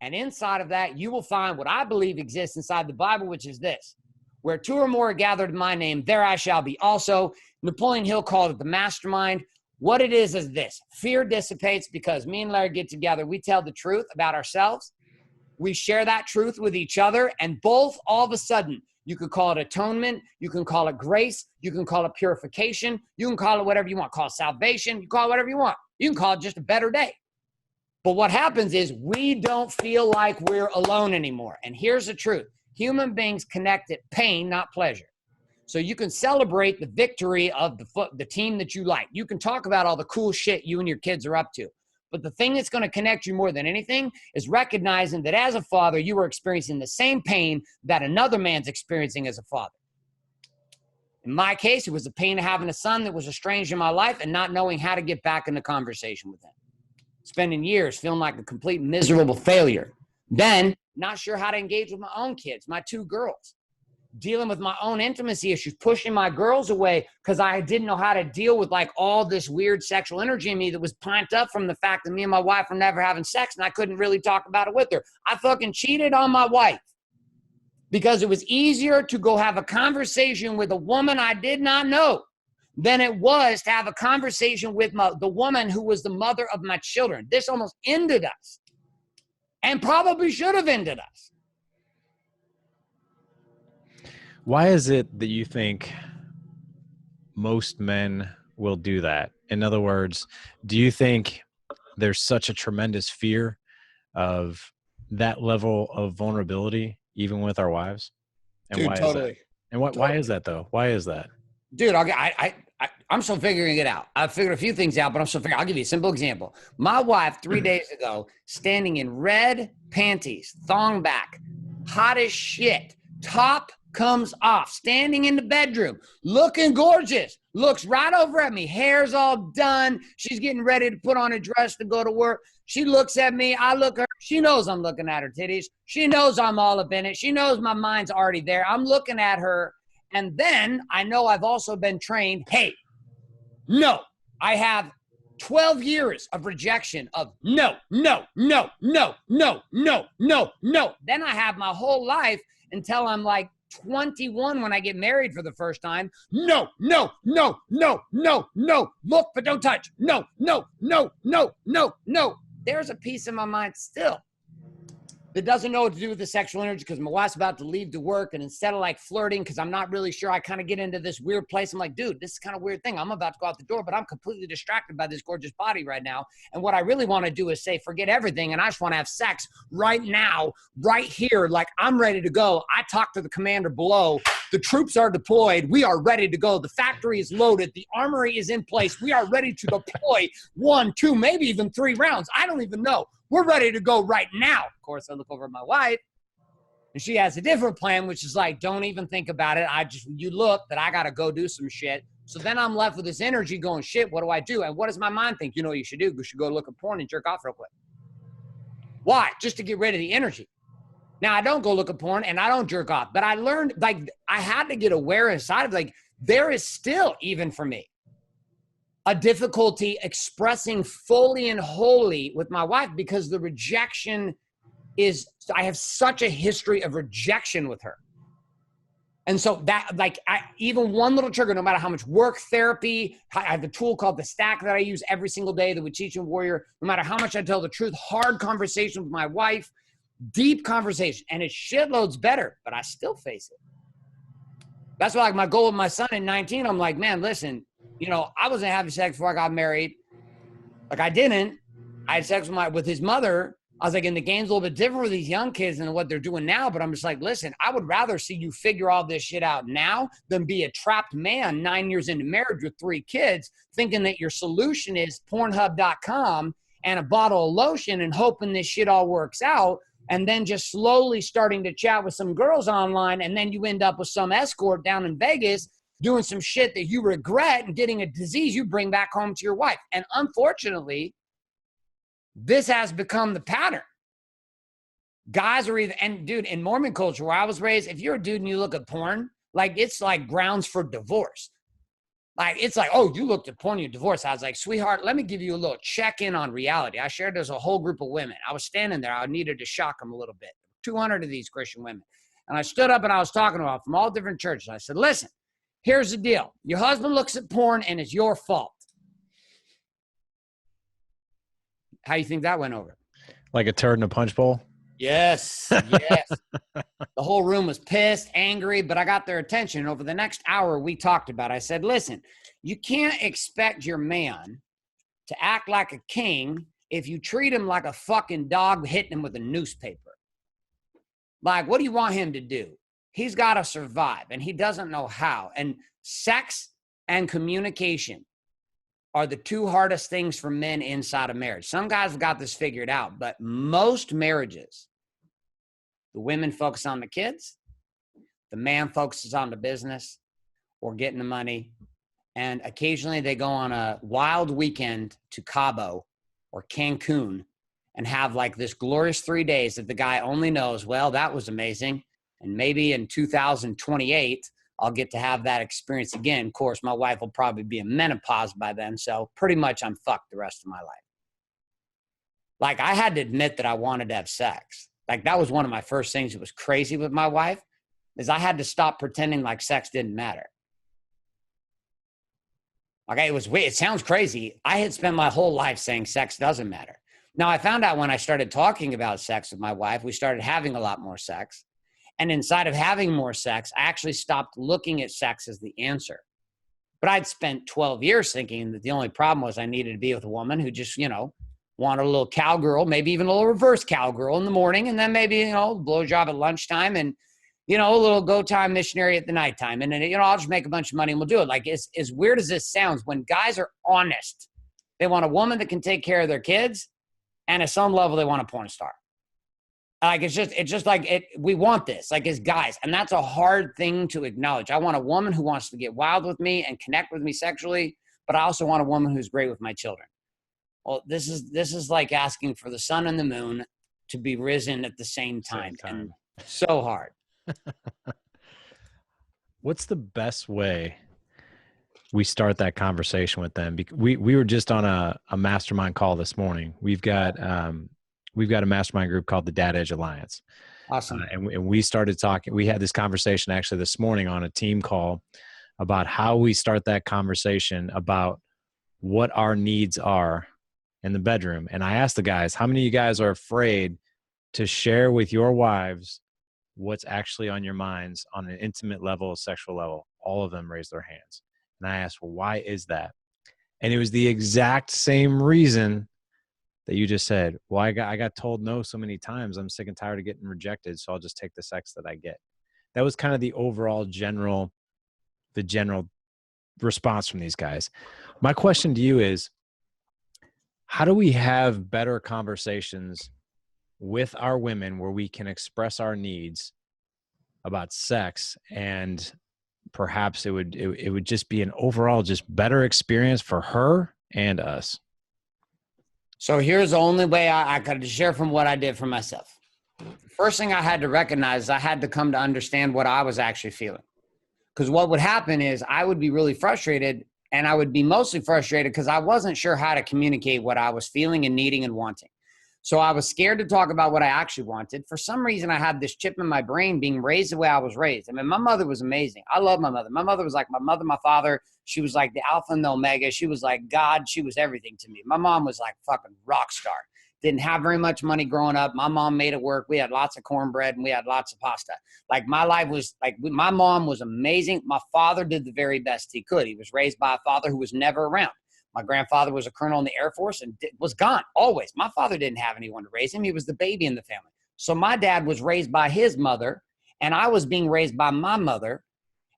And inside of that, you will find what I believe exists inside the Bible, which is this. Where two or more are gathered in my name, there I shall be also. Napoleon Hill called it the mastermind. What it is this. Fear dissipates because me and Larry get together. We tell the truth about ourselves. We share that truth with each other. And both, all of a sudden, you could call it atonement. You can call it grace. You can call it purification. You can call it whatever you want. Call it salvation. You call it whatever you want. You can call it just a better day. But what happens is we don't feel like we're alone anymore. And here's the truth. Human beings connect at pain, not pleasure. So you can celebrate the victory of the team that you like. You can talk about all the cool shit you and your kids are up to. But the thing that's going to connect you more than anything is recognizing that as a father, you are experiencing the same pain that another man's experiencing as a father. In my case, it was the pain of having a son that was estranged in my life and not knowing how to get back in the conversation with him. Spending years feeling like a complete miserable failure. Then, not sure how to engage with my own kids, my two girls. Dealing with my own intimacy issues, pushing my girls away because I didn't know how to deal with like all this weird sexual energy in me that was pent up from the fact that me and my wife were never having sex and I couldn't really talk about it with her. I fucking cheated on my wife because it was easier to go have a conversation with a woman I did not know than it was to have a conversation with the woman who was the mother of my children. This almost ended us and probably should have ended us. Why is it that you think most men will do that? In other words, do you think there's such a tremendous fear of that level of vulnerability, even with our wives? And Dude, why totally. is that? And why is that though? Why is that? Dude, I'm still figuring it out. I've figured a few things out, but I'm still figuring. I'll give you a simple example. My wife, 3 days ago, standing in red panties, thong back, hot as shit, top comes off, standing in the bedroom, looking gorgeous, looks right over at me, hair's all done. She's getting ready to put on a dress to go to work. She looks at me, I look at her. She knows I'm looking at her titties. She knows I'm all up in it. She knows my mind's already there. I'm looking at her. And then I know I've also been trained, hey, no, I have 12 years of rejection of no, no, no, no, no, no, no, no. Then I have my whole life until I'm like 21 when I get married for the first time. No, no, no, no, no, no. Look, but don't touch. No, no, no, no, no, no. There's a piece in my mind still that doesn't know what to do with the sexual energy because my wife's about to leave to work. And instead of like flirting, because I'm not really sure, I kind of get into this weird place. I'm like, dude, this is kind of weird thing. I'm about to go out the door, but I'm completely distracted by this gorgeous body right now. And what I really want to do is say, forget everything. And I just want to have sex right now, right here. Like I'm ready to go. I talked to the commander below. The troops are deployed. We are ready to go. The factory is loaded. The armory is in place. We are ready to deploy 1, 2, maybe even 3 rounds. I don't even know. We're ready to go right now. Of course, I look over at my wife, and she has a different plan, which is like, don't even think about it. You look that I got to go do some shit. So then I'm left with this energy going, shit, what do I do? And what does my mind think? You know what you should do? You should go look at porn and jerk off real quick. Why? Just to get rid of the energy. Now, I don't go look at porn, and I don't jerk off. But I learned, like, I had to get aware inside of, like, there is still, even for me, a difficulty expressing fully and wholly with my wife because the rejection is, I have such a history of rejection with her. And so that, like, even one little trigger, no matter how much work, therapy, I have a tool called the Stack that I use every single day that we teach in Warrior, no matter how much I tell the truth, hard conversation with my wife, deep conversation, and it's shitloads better, but I still face it. That's why, like, my goal with my son at 19, I'm like, man, listen, you know, I wasn't having sex before I got married. Like I didn't. I had sex with his mother. I was like, and the game's a little bit different with these young kids than what they're doing now. But I'm just like, listen, I would rather see you figure all this shit out now than be a trapped man 9 years into marriage with 3 kids, thinking that your solution is Pornhub.com and a bottle of lotion and hoping this shit all works out. And then just slowly starting to chat with some girls online. And then you end up with some escort down in Vegas doing some shit that you regret and getting a disease you bring back home to your wife. And unfortunately, this has become the pattern. Guys are either, and dude, in Mormon culture where I was raised, if you're a dude and you look at porn, like it's like grounds for divorce. Like, it's like, oh, you looked at porn, you're divorced. I was like, sweetheart, let me give you a little check-in on reality. I shared there's a whole group of women. I was standing there. I needed to shock them a little bit. 200 of these Christian women. And I stood up and I was talking to them from all different churches. I said, listen, here's the deal. Your husband looks at porn and it's your fault. How do you think that went over? Like a turd in a punch bowl? Yes, yes. The whole room was pissed, angry, but I got their attention. And over the next hour, we talked about it. I said, listen, you can't expect your man to act like a king if you treat him like a fucking dog hitting him with a newspaper. Like, what do you want him to do? He's got to survive, and he doesn't know how. And sex and communication are the two hardest things for men inside of marriage. Some guys have got this figured out, but most marriages, the women focus on the kids, the man focuses on the business or getting the money, and occasionally they go on a wild weekend to Cabo or Cancun and have like this glorious 3 days that the guy only knows, well, that was amazing. And maybe in 2028, I'll get to have that experience again. Of course, my wife will probably be in menopause by then. So pretty much I'm fucked the rest of my life. Like, I had to admit that I wanted to have sex. Like, that was one of my first things that was crazy with my wife, is I had to stop pretending like sex didn't matter. Okay, it was weird. It sounds crazy. I had spent my whole life saying sex doesn't matter. Now, I found out when I started talking about sex with my wife, we started having a lot more sex. And inside of having more sex, I actually stopped looking at sex as the answer. But I'd spent 12 years thinking that the only problem was I needed to be with a woman who just, wanted a little cowgirl, maybe even a little reverse cowgirl in the morning, and then maybe, blowjob at lunchtime, and, a little go time missionary at the nighttime. And then, I'll just make a bunch of money and we'll do it. Like, as weird as this sounds, when guys are honest, they want a woman that can take care of their kids, and at some level, they want a porn star. Like, it's just like it. We want this, like, as guys, and that's a hard thing to acknowledge. I want a woman who wants to get wild with me and connect with me sexually, but I also want a woman who's great with my children. Well, this is like asking for the sun and the moon to be risen at the same time. And so hard. What's the best way we start that conversation with them? We were just on a mastermind call this morning. We've got a mastermind group called the Dad Edge Alliance. Awesome. And we started talking. We had this conversation actually this morning on a team call about how we start that conversation about what our needs are in the bedroom. And I asked the guys, how many of you guys are afraid to share with your wives what's actually on your minds on an intimate level, a sexual level? All of them raised their hands. And I asked, well, why is that? And it was the exact same reason that you just said. Well, I got told no so many times. I'm sick and tired of getting rejected, so I'll just take the sex that I get. That was kind of the overall general response from these guys. My question to you is, how do we have better conversations with our women where we can express our needs about sex, and perhaps it would just be an overall just better experience for her and us? So here's the only way I could share from what I did for myself. First thing I had to recognize is I had to come to understand what I was actually feeling. Because what would happen is I would be really frustrated, and I would be mostly frustrated because I wasn't sure how to communicate what I was feeling and needing and wanting. So I was scared to talk about what I actually wanted. For some reason, I had this chip in my brain being raised the way I was raised. I mean, my mother was amazing. I love my mother. My mother was like my mother, my father. She was like the alpha and the omega. She was like God. She was everything to me. My mom was like fucking rock star. Didn't have very much money growing up. My mom made it work. We had lots of cornbread and we had lots of pasta. Like, my life was like, my mom was amazing. My father did the very best he could. He was raised by a father who was never around. My grandfather was a colonel in the Air Force and was gone always. My father didn't have anyone to raise him. He was the baby in the family. So my dad was raised by his mother, and I was being raised by my mother.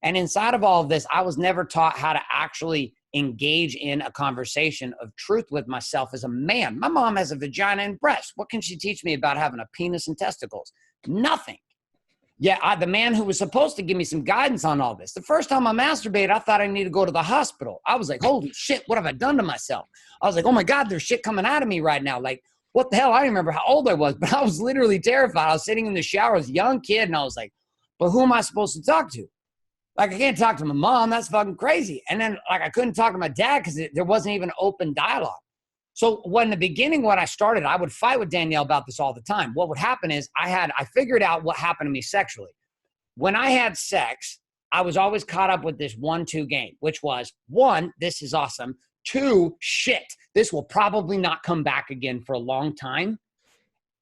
And inside of all of this, I was never taught how to actually engage in a conversation of truth with myself as a man. My mom has a vagina and breasts. What can she teach me about having a penis and testicles? Nothing. Yeah, the man who was supposed to give me some guidance on all this. The first time I masturbated, I thought I needed to go to the hospital. I was like, holy shit, what have I done to myself? I was like, oh my God, there's shit coming out of me right now. Like, what the hell? I don't remember how old I was, but I was literally terrified. I was sitting in the shower as a young kid, and I was like, but who am I supposed to talk to? Like, I can't talk to my mom. That's fucking crazy. And then, like, I couldn't talk to my dad because there wasn't even open dialogue. So when the beginning, when I started, I would fight with Danielle about this all the time. What would happen is I figured out what happened to me sexually. when I had sex, I was always caught up with this 1-2 game, which was 1, this is awesome. 2, shit, this will probably not come back again for a long time.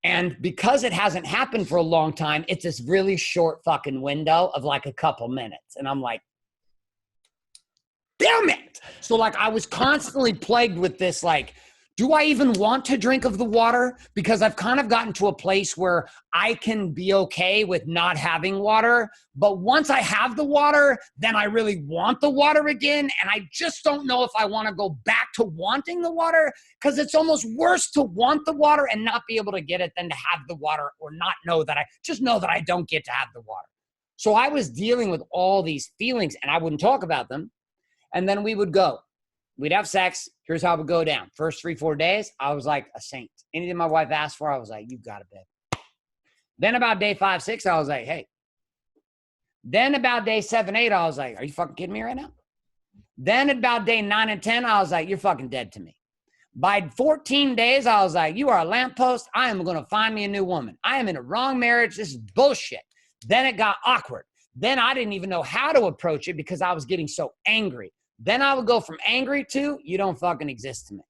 And because it hasn't happened for a long time, it's this really short fucking window of like a couple minutes. And I'm like, damn it. So like I was constantly plagued with this, like, do I even want to drink of the water? Because I've kind of gotten to a place where I can be okay with not having water. But once I have the water, then I really want the water again. And I just don't know if I want to go back to wanting the water, because it's almost worse to want the water and not be able to get it than to have the water or not know that I don't get to have the water. So I was dealing with all these feelings and I wouldn't talk about them. And then we would go. We'd have sex. Here's how it would go down. First 3-4 days, I was like a saint. Anything my wife asked for, I was like, you got it, babe. Then about day 5-6, I was like, hey. Then about day 7-8, I was like, are you fucking kidding me right now? Then about day 9 and 10, I was like, you're fucking dead to me. By 14 days, I was like, you are a lamppost. I am going to find me a new woman. I am in a wrong marriage. This is bullshit. Then it got awkward. Then I didn't even know how to approach it because I was getting so angry. Then I would go from angry to, you don't fucking exist to me.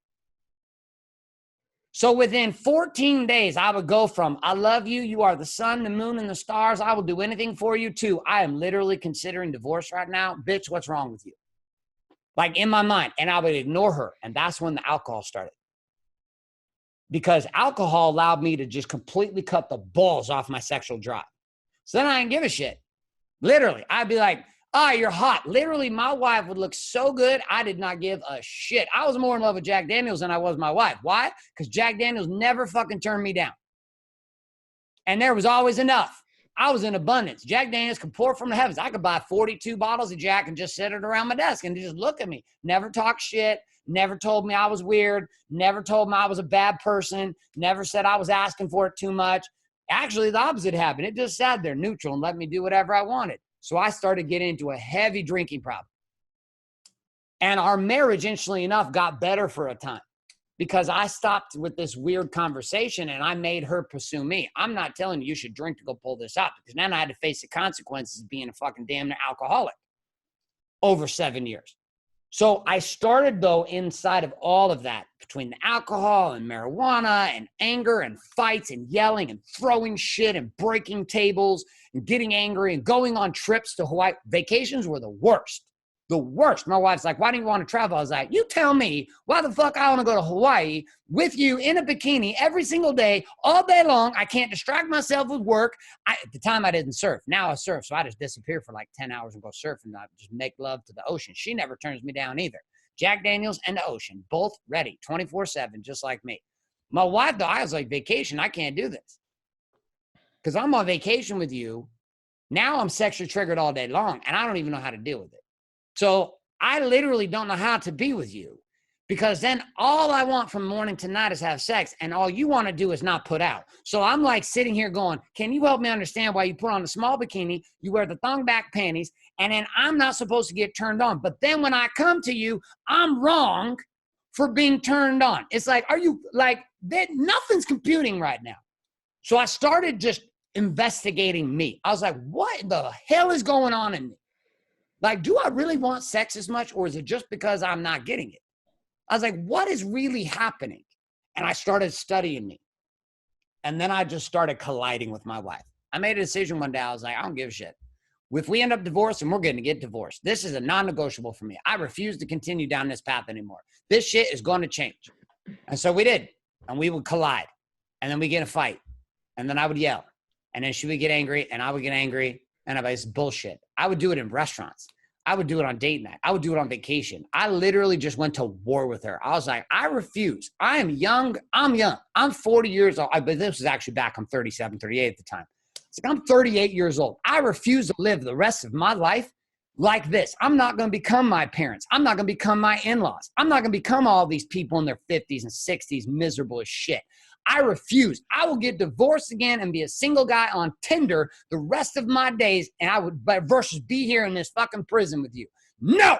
So within 14 days, I would go from, I love you, you are the sun, the moon, and the stars, I will do anything for you, to, I am literally considering divorce right now. Bitch, what's wrong with you? Like in my mind. And I would ignore her. And that's when the alcohol started. Because alcohol allowed me to just completely cut the balls off my sexual drive. So then I didn't give a shit. Literally, I'd be like, you're hot. Literally, my wife would look so good, I did not give a shit. I was more in love with Jack Daniels than I was my wife. Why? Because Jack Daniels never fucking turned me down. And there was always enough. I was in abundance. Jack Daniels could pour from the heavens. I could buy 42 bottles of Jack and just set it around my desk and just look at me. Never talk shit. Never told me I was weird. Never told me I was a bad person. Never said I was asking for it too much. Actually, the opposite happened. It just sat there neutral and let me do whatever I wanted. So I started getting into a heavy drinking problem. And our marriage, interestingly enough, got better for a time because I stopped with this weird conversation and I made her pursue me. I'm not telling you should drink to go pull this up, because then I had to face the consequences of being a fucking damn near alcoholic over 7 years. So I started, though, inside of all of that, between the alcohol and marijuana and anger and fights and yelling and throwing shit and breaking tables and getting angry and going on trips to Hawaii. Vacations were the worst. The worst. My wife's like, why do you want to travel? I was like, you tell me why the fuck I want to go to Hawaii with you in a bikini every single day, all day long. I can't distract myself with work. At the time I didn't surf. Now I surf. So I just disappear for like 10 hours and go surf and I just make love to the ocean. She never turns me down either. Jack Daniels and the ocean, both ready 24/7, just like me. My wife, though, I was like, vacation, I can't do this. Because I'm on vacation with you. Now I'm sexually triggered all day long and I don't even know how to deal with it. So I literally don't know how to be with you, because then all I want from morning to night is have sex, and all you want to do is not put out. So I'm like sitting here going, can you help me understand why you put on a small bikini, you wear the thong back panties, and then I'm not supposed to get turned on. But then when I come to you, I'm wrong for being turned on. It's like, are you like, that? Nothing's computing right now. So I started just investigating me. I was like, what the hell is going on in me? Like, do I really want sex as much, or is it just because I'm not getting it? I was like, what is really happening? And I started studying me. And then I just started colliding with my wife. I made a decision one day. I was like, I don't give a shit. If we end up divorcing, we're going to get divorced. This is a non-negotiable for me. I refuse to continue down this path anymore. This shit is going to change. And so we did. And we would collide. And then we get in a fight. And then I would yell. And then she would get angry. And I would get angry. And I'd be like, it's bullshit. I would do it in restaurants. I would do it on date night. I would do it on vacation. I literally just went to war with her. I was like, I refuse. I am young. I'm young. I'm 40 years old. But this was actually back. I'm 37, 38 at the time. It's like, I'm 38 years old. I refuse to live the rest of my life like this. I'm not going to become my parents. I'm not going to become my in-laws. I'm not going to become all these people in their 50s and 60s miserable as shit. I refuse. I will get divorced again and be a single guy on Tinder the rest of my days, and I would versus be here in this fucking prison with you. No.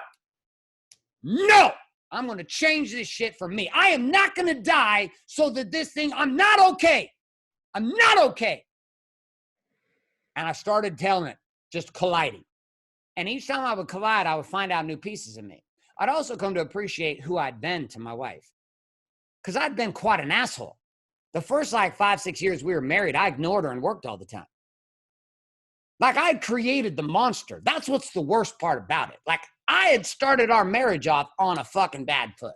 I'm going to change this shit for me. I am not going to die so that this thing, I'm not okay. I'm not okay. And I started telling it, just colliding. And each time I would collide, I would find out new pieces of me. I'd also come to appreciate who I'd been to my wife, because I'd been quite an asshole. The first like 5-6 years we were married, I ignored her and worked all the time. Like I'd created the monster. That's what's the worst part about it. Like I had started our marriage off on a fucking bad foot.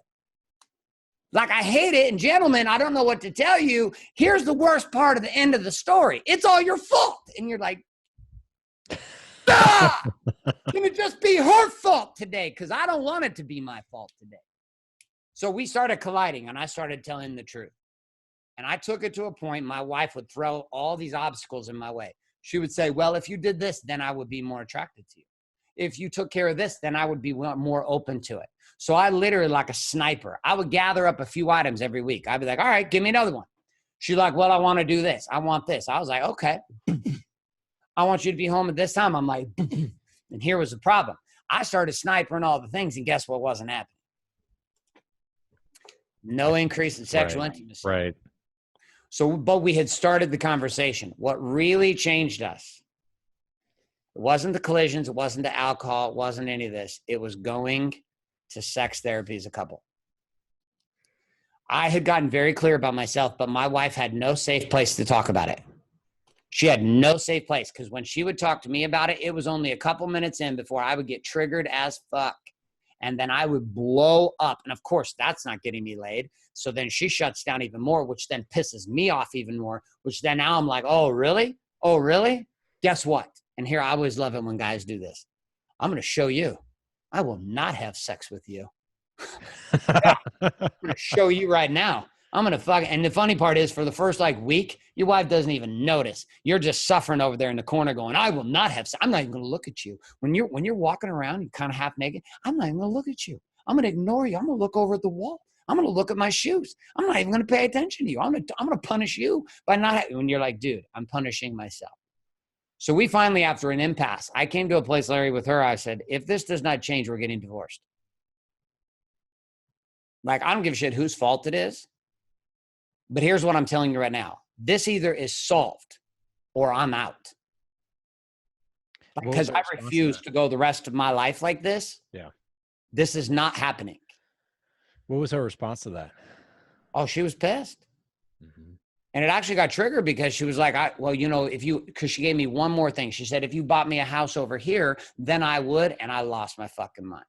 Like I hate it. And gentlemen, I don't know what to tell you. Here's the worst part of the end of the story. It's all your fault. And you're like, ah! Can it just be her fault today? Because I don't want it to be my fault today. So we started colliding and I started telling the truth. And I took it to a point my wife would throw all these obstacles in my way. She would say, well, if you did this, then I would be more attracted to you. If you took care of this, then I would be more open to it. So I literally, like a sniper, I would gather up a few items every week. I'd be like, all right, give me another one. She's like, well, I want to do this. I want this. I was like, okay. I want you to be home at this time. I'm like, and here was the problem. I started snipering all the things, and guess what wasn't happening? No increase in sexual intimacy. Right. So, but we had started the conversation. What really changed us, it wasn't the collisions, it wasn't the alcohol, it wasn't any of this. It was going to sex therapy as a couple. I had gotten very clear about myself, but my wife had no safe place to talk about it. She had no safe place, because when she would talk to me about it, it was only a couple minutes in before I would get triggered as fuck. And then I would blow up. And of course, that's not getting me laid. So then she shuts down even more, which then pisses me off even more, which then now I'm like, oh, really? Oh, really? Guess what? And here, I always love it when guys do this. I'm going to show you. I will not have sex with you. I'm going to show you right now. I'm going to fuck. And the funny part is, for the first like week, your wife doesn't even notice. You're just suffering over there in the corner going, I will not have sex. I'm not even going to look at you. When you're walking around, you're kind of half naked. I'm not even going to look at you. I'm going to ignore you. I'm going to look over at the wall. I'm going to look at my shoes. I'm not even going to pay attention to you. I'm going to punish you by not, when you're like, dude, I'm punishing myself. So we finally, after an impasse, I came to a place, Larry, with her. I said, if this does not change, we're getting divorced. Like, I don't give a shit whose fault it is. But here's what I'm telling you right now. This either is solved or I'm out. Because I refuse to go the rest of my life like this. Yeah. This is not happening. What was her response to that? Oh, she was pissed. Mm-hmm. And it actually got triggered because she was like, because she gave me one more thing. She said, if you bought me a house over here, then I would. And I lost my fucking mind.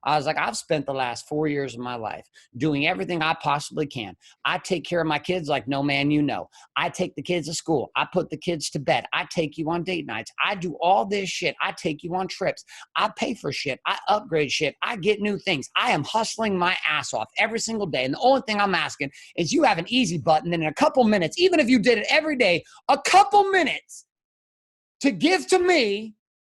I was like, I've spent the last 4 years of my life doing everything I possibly can. I take care of my kids like no man you know. I take the kids to school. I put the kids to bed. I take you on date nights. I do all this shit. I take you on trips. I pay for shit. I upgrade shit. I get new things. I am hustling my ass off every single day. And the only thing I'm asking is you have an easy button, and in a couple minutes, even if you did it every day, a couple minutes to give to me.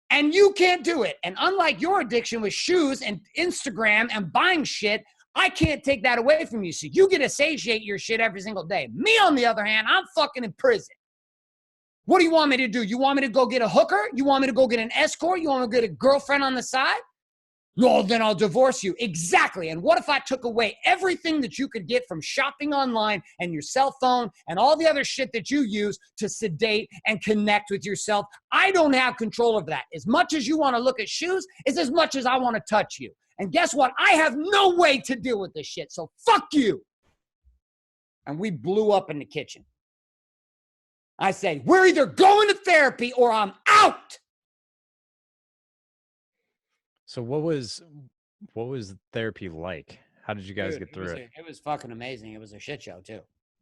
And you can't do it. And unlike your addiction with shoes and Instagram and buying shit, I can't take that away from you. So you get to satiate your shit every single day. Me, on the other hand, I'm fucking in prison. What do you want me to do? You want me to go get a hooker? You want me to go get an escort? You want me to get a girlfriend on the side? No, then I'll divorce you. Exactly. And what if I took away everything that you could get from shopping online and your cell phone and all the other shit that you use to sedate and connect with yourself? I don't have control of that. As much as you want to look at shoes is as much as I want to touch you. And guess what? I have no way to deal with this shit. So fuck you. And we blew up in the kitchen. I say, we're either going to therapy or I'm out. So what was therapy like? How did you guys get through it? It was fucking amazing. It was a shit show too.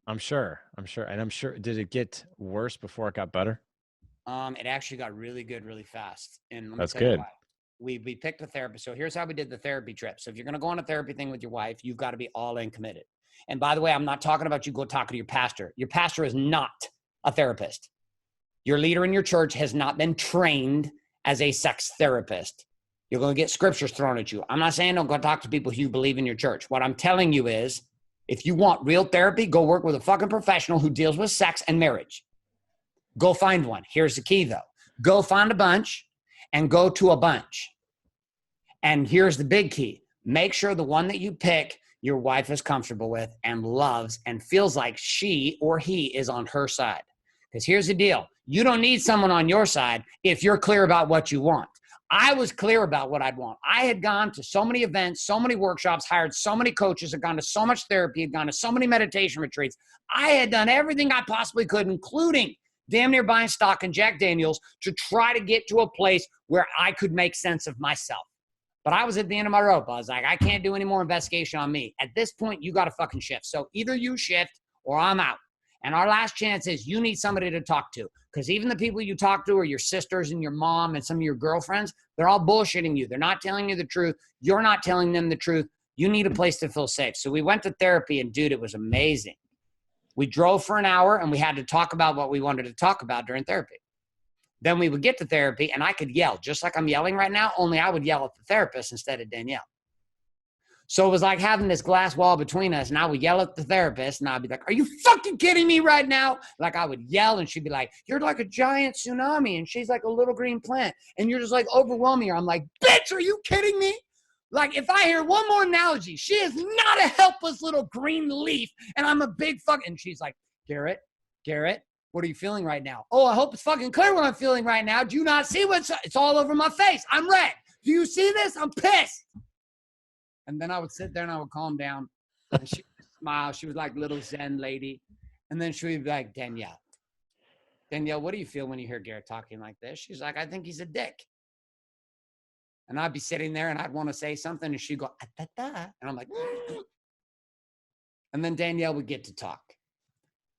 I'm sure. And I'm sure, did it get worse before it got better? It actually got really good, really fast. And that's good. We picked a therapist. So here's how we did the therapy trip. So if you're going to go on a therapy thing with your wife, you've got to be all in committed. And by the way, I'm not talking about you go talk to your pastor. Your pastor is not a therapist. Your leader in your church has not been trained as a sex therapist. You're going to get scriptures thrown at you. I'm not saying don't go talk to people who you believe in your church. What I'm telling you is, if you want real therapy, go work with a fucking professional who deals with sex and marriage. Go find one. Here's the key, though. Go find a bunch and go to a bunch. And here's the big key. Make sure the one that you pick, your wife is comfortable with and loves and feels like she or he is on her side. Because here's the deal. You don't need someone on your side if you're clear about what you want. I was clear about what I'd want. I had gone to so many events, so many workshops, hired so many coaches, had gone to so much therapy, had gone to so many meditation retreats. I had done everything I possibly could, including damn near buying stock in Jack Daniels, to try to get to a place where I could make sense of myself. But I was at the end of my rope. I was like, I can't do any more investigation on me. At this point, you got to fucking shift. So either you shift or I'm out. And our last chance is you need somebody to talk to, because even the people you talk to are your sisters and your mom and some of your girlfriends. They're all bullshitting you. They're not telling you the truth. You're not telling them the truth. You need a place to feel safe. So we went to therapy, and dude, it was amazing. We drove for an hour and we had to talk about what we wanted to talk about during therapy. Then we would get to therapy and I could yell just like I'm yelling right now, only I would yell at the therapist instead of Danielle. So it was like having this glass wall between us, and I would yell at the therapist, and I'd be like, are you fucking kidding me right now? Like I would yell, and she'd be like, you're like a giant tsunami, and she's like a little green plant, and you're just like overwhelming her. I'm like, bitch, are you kidding me? Like if I hear one more analogy, she is not a helpless little green leaf, and I'm a big fucking, and she's like, Garrett, what are you feeling right now? Oh, I hope it's fucking clear what I'm feeling right now. Do you not see it's all over my face? I'm red. Do you see this? I'm pissed. And then I would sit there and I would calm down. And she would smile. She was like little Zen lady. And then she would be like, Danielle, what do you feel when you hear Garrett talking like this? She's like, I think he's a dick. And I'd be sitting there and I'd want to say something, and she'd go, ah, da, da. And I'm like, and then Danielle would get to talk.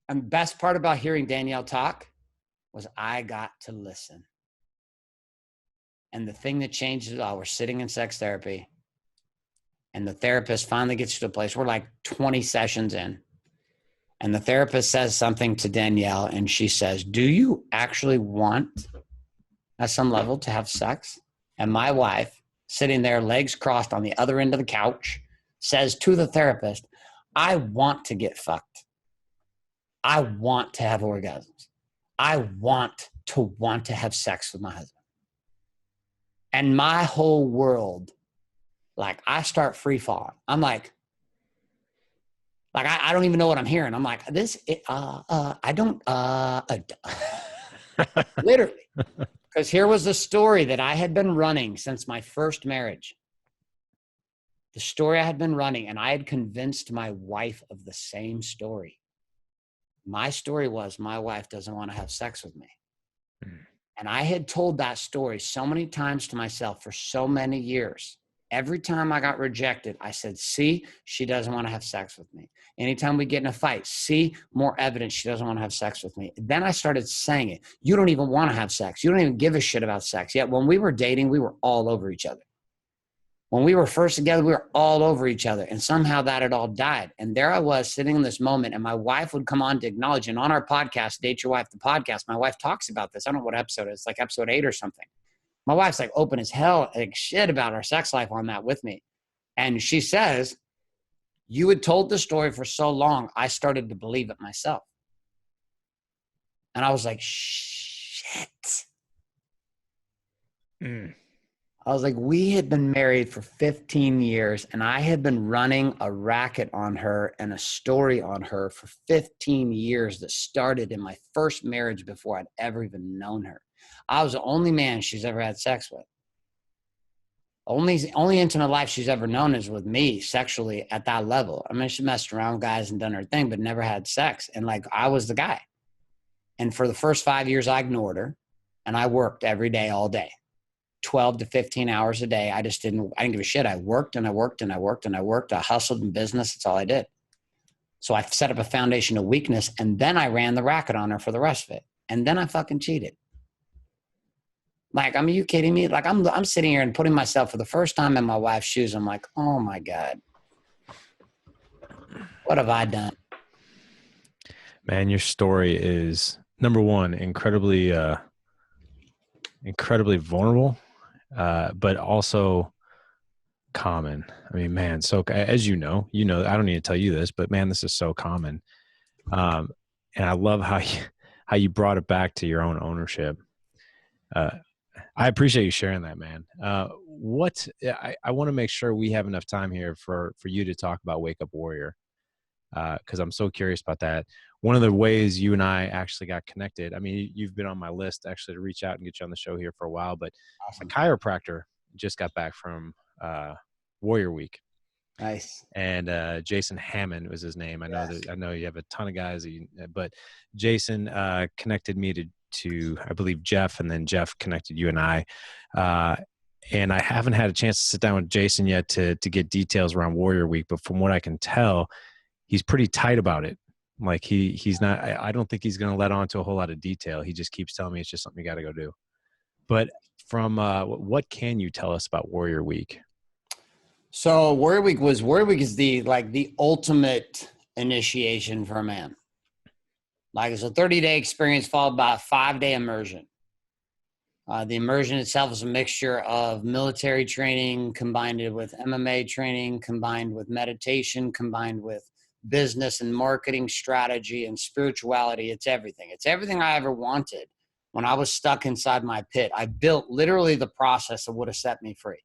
And the best part about hearing Danielle talk was I got to listen. And the thing that changed it all, we're sitting in sex therapy, and the therapist finally gets to a place, we're like 20 sessions in, and the therapist says something to Danielle, and she says, do you actually want at some level to have sex? And my wife, sitting there, legs crossed on the other end of the couch, says to the therapist, I want to get fucked. I want to have orgasms. I want to have sex with my husband. And my whole world, like I start free falling. I'm like I don't even know what I'm hearing. I'm like, I don't, literally. Because here was the story that I had been running since my first marriage. The story I had been running, and I had convinced my wife of the same story. My story was my wife doesn't want to have sex with me. And I had told that story so many times to myself for so many years. Every time I got rejected, I said, see, she doesn't want to have sex with me. Anytime we get in a fight, see, more evidence she doesn't want to have sex with me. Then I started saying it. You don't even want to have sex. You don't even give a shit about sex. Yet when we were dating, we were all over each other. When we were first together, we were all over each other. And somehow that had all died. And there I was sitting in this moment, and my wife would come on to acknowledge. And on our podcast, Date Your Wife, the podcast, my wife talks about this. I don't know what episode it is. It's like episode 8 or something. My wife's like open as hell, like shit about our sex life on that with me. And she says, you had told the story for so long, I started to believe it myself. And I was like, shit. I was like, we had been married for 15 years, and I had been running a racket on her and a story on her for 15 years that started in my first marriage before I'd ever even known her. I was the only man she's ever had sex with. Only intimate life she's ever known is with me sexually at that level. I mean, she messed around with guys and done her thing, but never had sex. And like, I was the guy. And for the first 5 years, I ignored her, and I worked every day, all day, 12 to 15 hours a day. I didn't give a shit. I worked and I worked and I worked and I worked. I hustled in business. That's all I did. So I set up a foundation of weakness, and then I ran the racket on her for the rest of it. And then I fucking cheated. Like, I mean, you kidding me? Like, I'm sitting here and putting myself for the first time in my wife's shoes. I'm like, oh my God, what have I done? Man, your story is, number one, incredibly vulnerable, but also common. I mean, man, so as you know, I don't need to tell you this, but man, this is so common. And I love how you brought it back to your own ownership. I appreciate you sharing that, man. I want to make sure we have enough time here for you to talk about Wake Up Warrior. because I'm so curious about that. One of the ways you and I actually got connected, I mean, you've been on my list actually to reach out and get you on the show here for a while, but a Awesome. chiropractor just got back from Warrior Week. Nice. And Jason Hammond was his name. I know Yes. that, I know you have a ton of guys, but Jason connected me to I believe Jeff, and then Jeff connected you and I. And I haven't had a chance to sit down with Jason yet to get details around Warrior Week, but from what I can tell, he's pretty tight about it. Like he's not. I don't think he's going to let on to a whole lot of detail. He just keeps telling me it's just something you got to go do. But from what can you tell us about Warrior Week? So Warrior Week is the ultimate initiation for a man. Like, it's a 30-day experience followed by a 5-day immersion. The immersion itself is a mixture of military training combined with MMA training, combined with meditation, combined with business and marketing strategy and spirituality. It's everything. It's everything I ever wanted when I was stuck inside my pit. I built literally the process that would have set me free.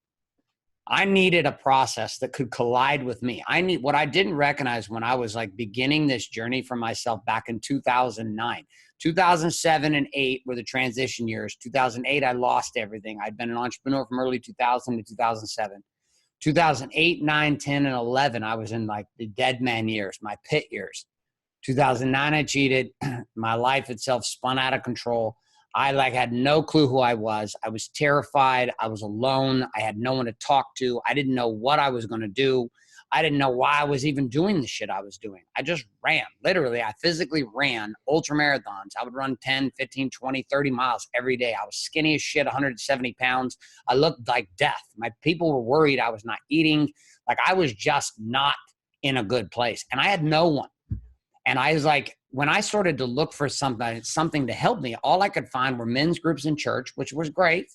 I needed a process that could collide with me. What I didn't recognize when I was like beginning this journey for myself back in 2009. 2007 and 8 were the transition years. 2008, I lost everything. I'd been an entrepreneur from early 2000 to 2007. 2008, 9, 10, and 11, I was in like the dead man years, my pit years. 2009, I cheated. My life itself spun out of control. I had no clue who I was. I was terrified. I was alone. I had no one to talk to. I didn't know what I was going to do. I didn't know why I was even doing the shit I was doing. I just ran. Literally, I physically ran ultra marathons. I would run 10, 15, 20, 30 miles every day. I was skinny as shit, 170 pounds. I looked like death. My people were worried I was not eating. Like, I was just not in a good place. And I had no one. And I was like, when I started to look for something to help me, all I could find were men's groups in church, which was great.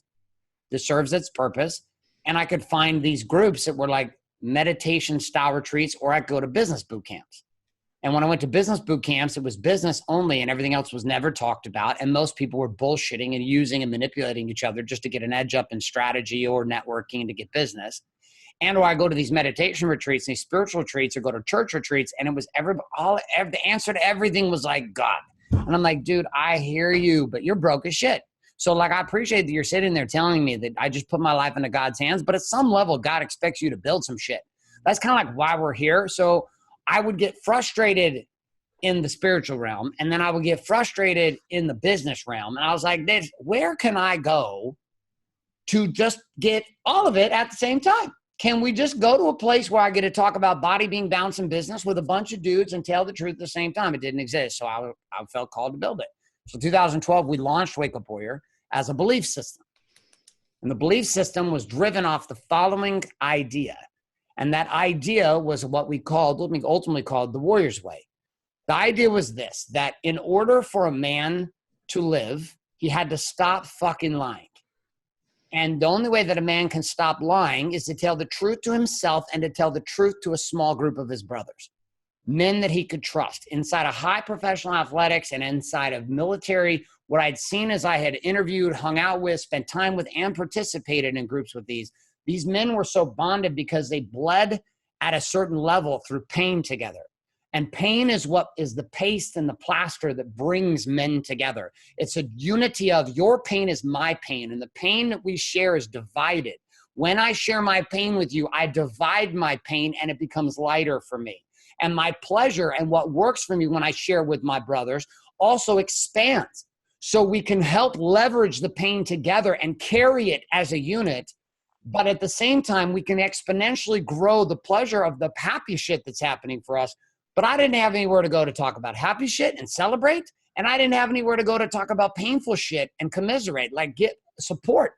This serves its purpose. And I could find these groups that were like meditation style retreats, or I could go to business boot camps. And when I went to business boot camps, it was business only and everything else was never talked about. And most people were bullshitting and using and manipulating each other just to get an edge up in strategy or networking to get business. And or I go to these meditation retreats, these spiritual retreats, or go to church retreats, and it was the answer to everything was like God. And I'm like, dude, I hear you, but you're broke as shit. So like, I appreciate that you're sitting there telling me that I just put my life into God's hands, but at some level, God expects you to build some shit. That's kind of like why we're here. So I would get frustrated in the spiritual realm, and then I would get frustrated in the business realm. And I was like, where can I go to just get all of it at the same time? Can we just go to a place where I get to talk about body being balanced in business with a bunch of dudes and tell the truth at the same time? It didn't exist. So I felt called to build it. So 2012, we launched Wake Up Warrior as a belief system. And the belief system was driven off the following idea. And that idea was what we ultimately called the Warrior's Way. The idea was this, that in order for a man to live, he had to stop fucking lying. And the only way that a man can stop lying is to tell the truth to himself and to tell the truth to a small group of his brothers, men that he could trust inside of high professional athletics and inside of military. What I'd seen as I had interviewed, hung out with, spent time with, and participated in groups with these men were so bonded because they bled at a certain level through pain together. And pain is what is the paste and the plaster that brings men together. It's a unity of your pain is my pain, and the pain that we share is divided. When I share my pain with you, I divide my pain and it becomes lighter for me. And my pleasure and what works for me when I share with my brothers also expands. So we can help leverage the pain together and carry it as a unit. But at the same time, we can exponentially grow the pleasure of the happy shit that's happening for us. But I didn't have anywhere to go to talk about happy shit and celebrate. And I didn't have anywhere to go to talk about painful shit and commiserate, like get support.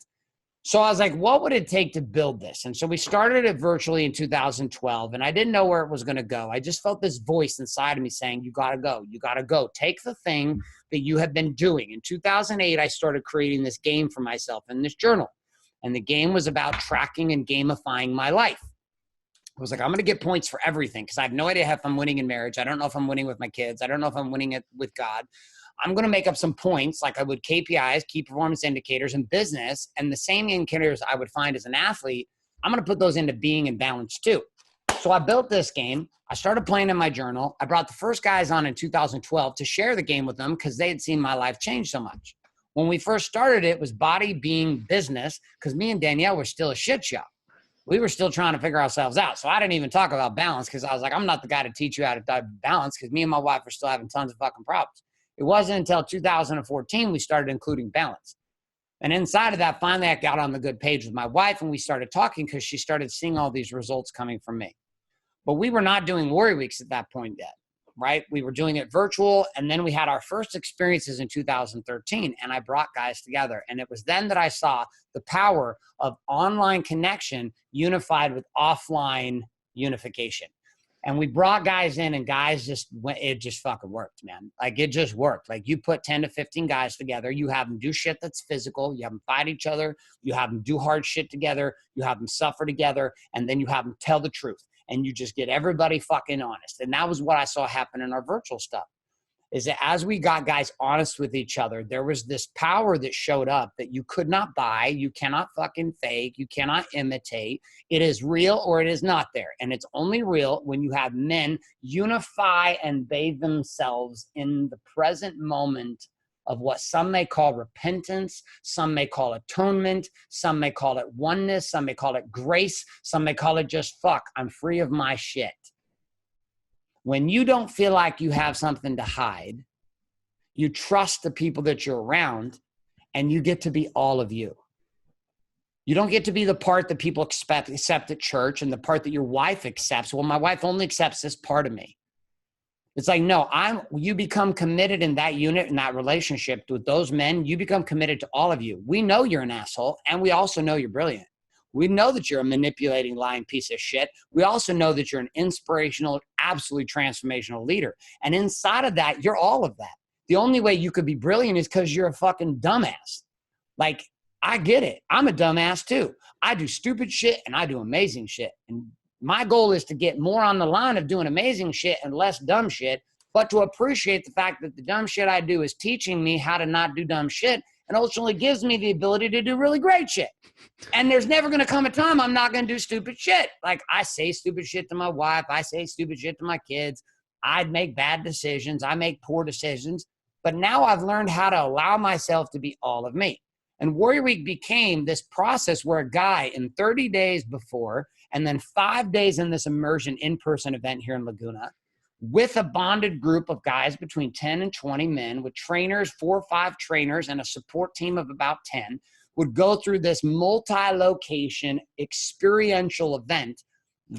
So I was like, what would it take to build this? And so we started it virtually in 2012. And I didn't know where it was going to go. I just felt this voice inside of me saying, you got to go. You got to go. Take the thing that you have been doing. In 2008, I started creating this game for myself in this journal. And the game was about tracking and gamifying my life. I was like, I'm going to get points for everything because I have no idea if I'm winning in marriage. I don't know if I'm winning with my kids. I don't know if I'm winning it with God. I'm going to make up some points like I would KPIs, key performance indicators in business, and the same indicators I would find as an athlete. I'm going to put those into being and balance too. So I built this game. I started playing in my journal. I brought the first guys on in 2012 to share the game with them because they had seen my life change so much. When we first started, it was body being business because me and Danielle were still a shit show. We were still trying to figure ourselves out. So I didn't even talk about balance because I was like, I'm not the guy to teach you how to balance because me and my wife were still having tons of fucking problems. It wasn't until 2014 we started including balance. And inside of that, finally, I got on the good page with my wife and we started talking because she started seeing all these results coming from me. But we were not doing Warrior Weeks at that point yet, right? We were doing it virtual. And then we had our first experiences in 2013 and I brought guys together. And it was then that I saw the power of online connection unified with offline unification. And we brought guys in and guys just went, it just fucking worked, man. Like it just worked. Like you put 10 to 15 guys together, you have them do shit that's physical, you have them fight each other, you have them do hard shit together, you have them suffer together, and then you have them tell the truth. And you just get everybody fucking honest. And that was what I saw happen in our virtual stuff. Is that as we got guys honest with each other, there was this power that showed up that you could not buy, you cannot fucking fake, you cannot imitate. It is real or it is not there. And it's only real when you have men unify and bathe themselves in the present moment of what some may call repentance, some may call atonement, some may call it oneness, some may call it grace, some may call it just fuck, I'm free of my shit. When you don't feel like you have something to hide, you trust the people that you're around and you get to be all of you. You don't get to be the part that people accept at church and the part that your wife accepts. Well, my wife only accepts this part of me. It's like, no, you become committed in that unit, in that relationship with those men, you become committed to all of you. We know you're an asshole and we also know you're brilliant. We know that you're a manipulating, lying piece of shit. We also know that you're an inspirational, absolutely transformational leader. And inside of that, you're all of that. The only way you could be brilliant is because you're a fucking dumbass. Like, I get it. I'm a dumbass too. I do stupid shit and I do amazing shit. And my goal is to get more on the line of doing amazing shit and less dumb shit, but to appreciate the fact that the dumb shit I do is teaching me how to not do dumb shit and ultimately gives me the ability to do really great shit. And there's never going to come a time I'm not going to do stupid shit. Like I say stupid shit to my wife. I say stupid shit to my kids. I make bad decisions. I make poor decisions. But now I've learned how to allow myself to be all of me. And Warrior Week became this process where a guy in 30 days before and then 5 days in this immersion in-person event here in Laguna with a bonded group of guys between 10 and 20 men with trainers, 4 or 5 trainers and a support team of about 10 would go through this multi-location experiential event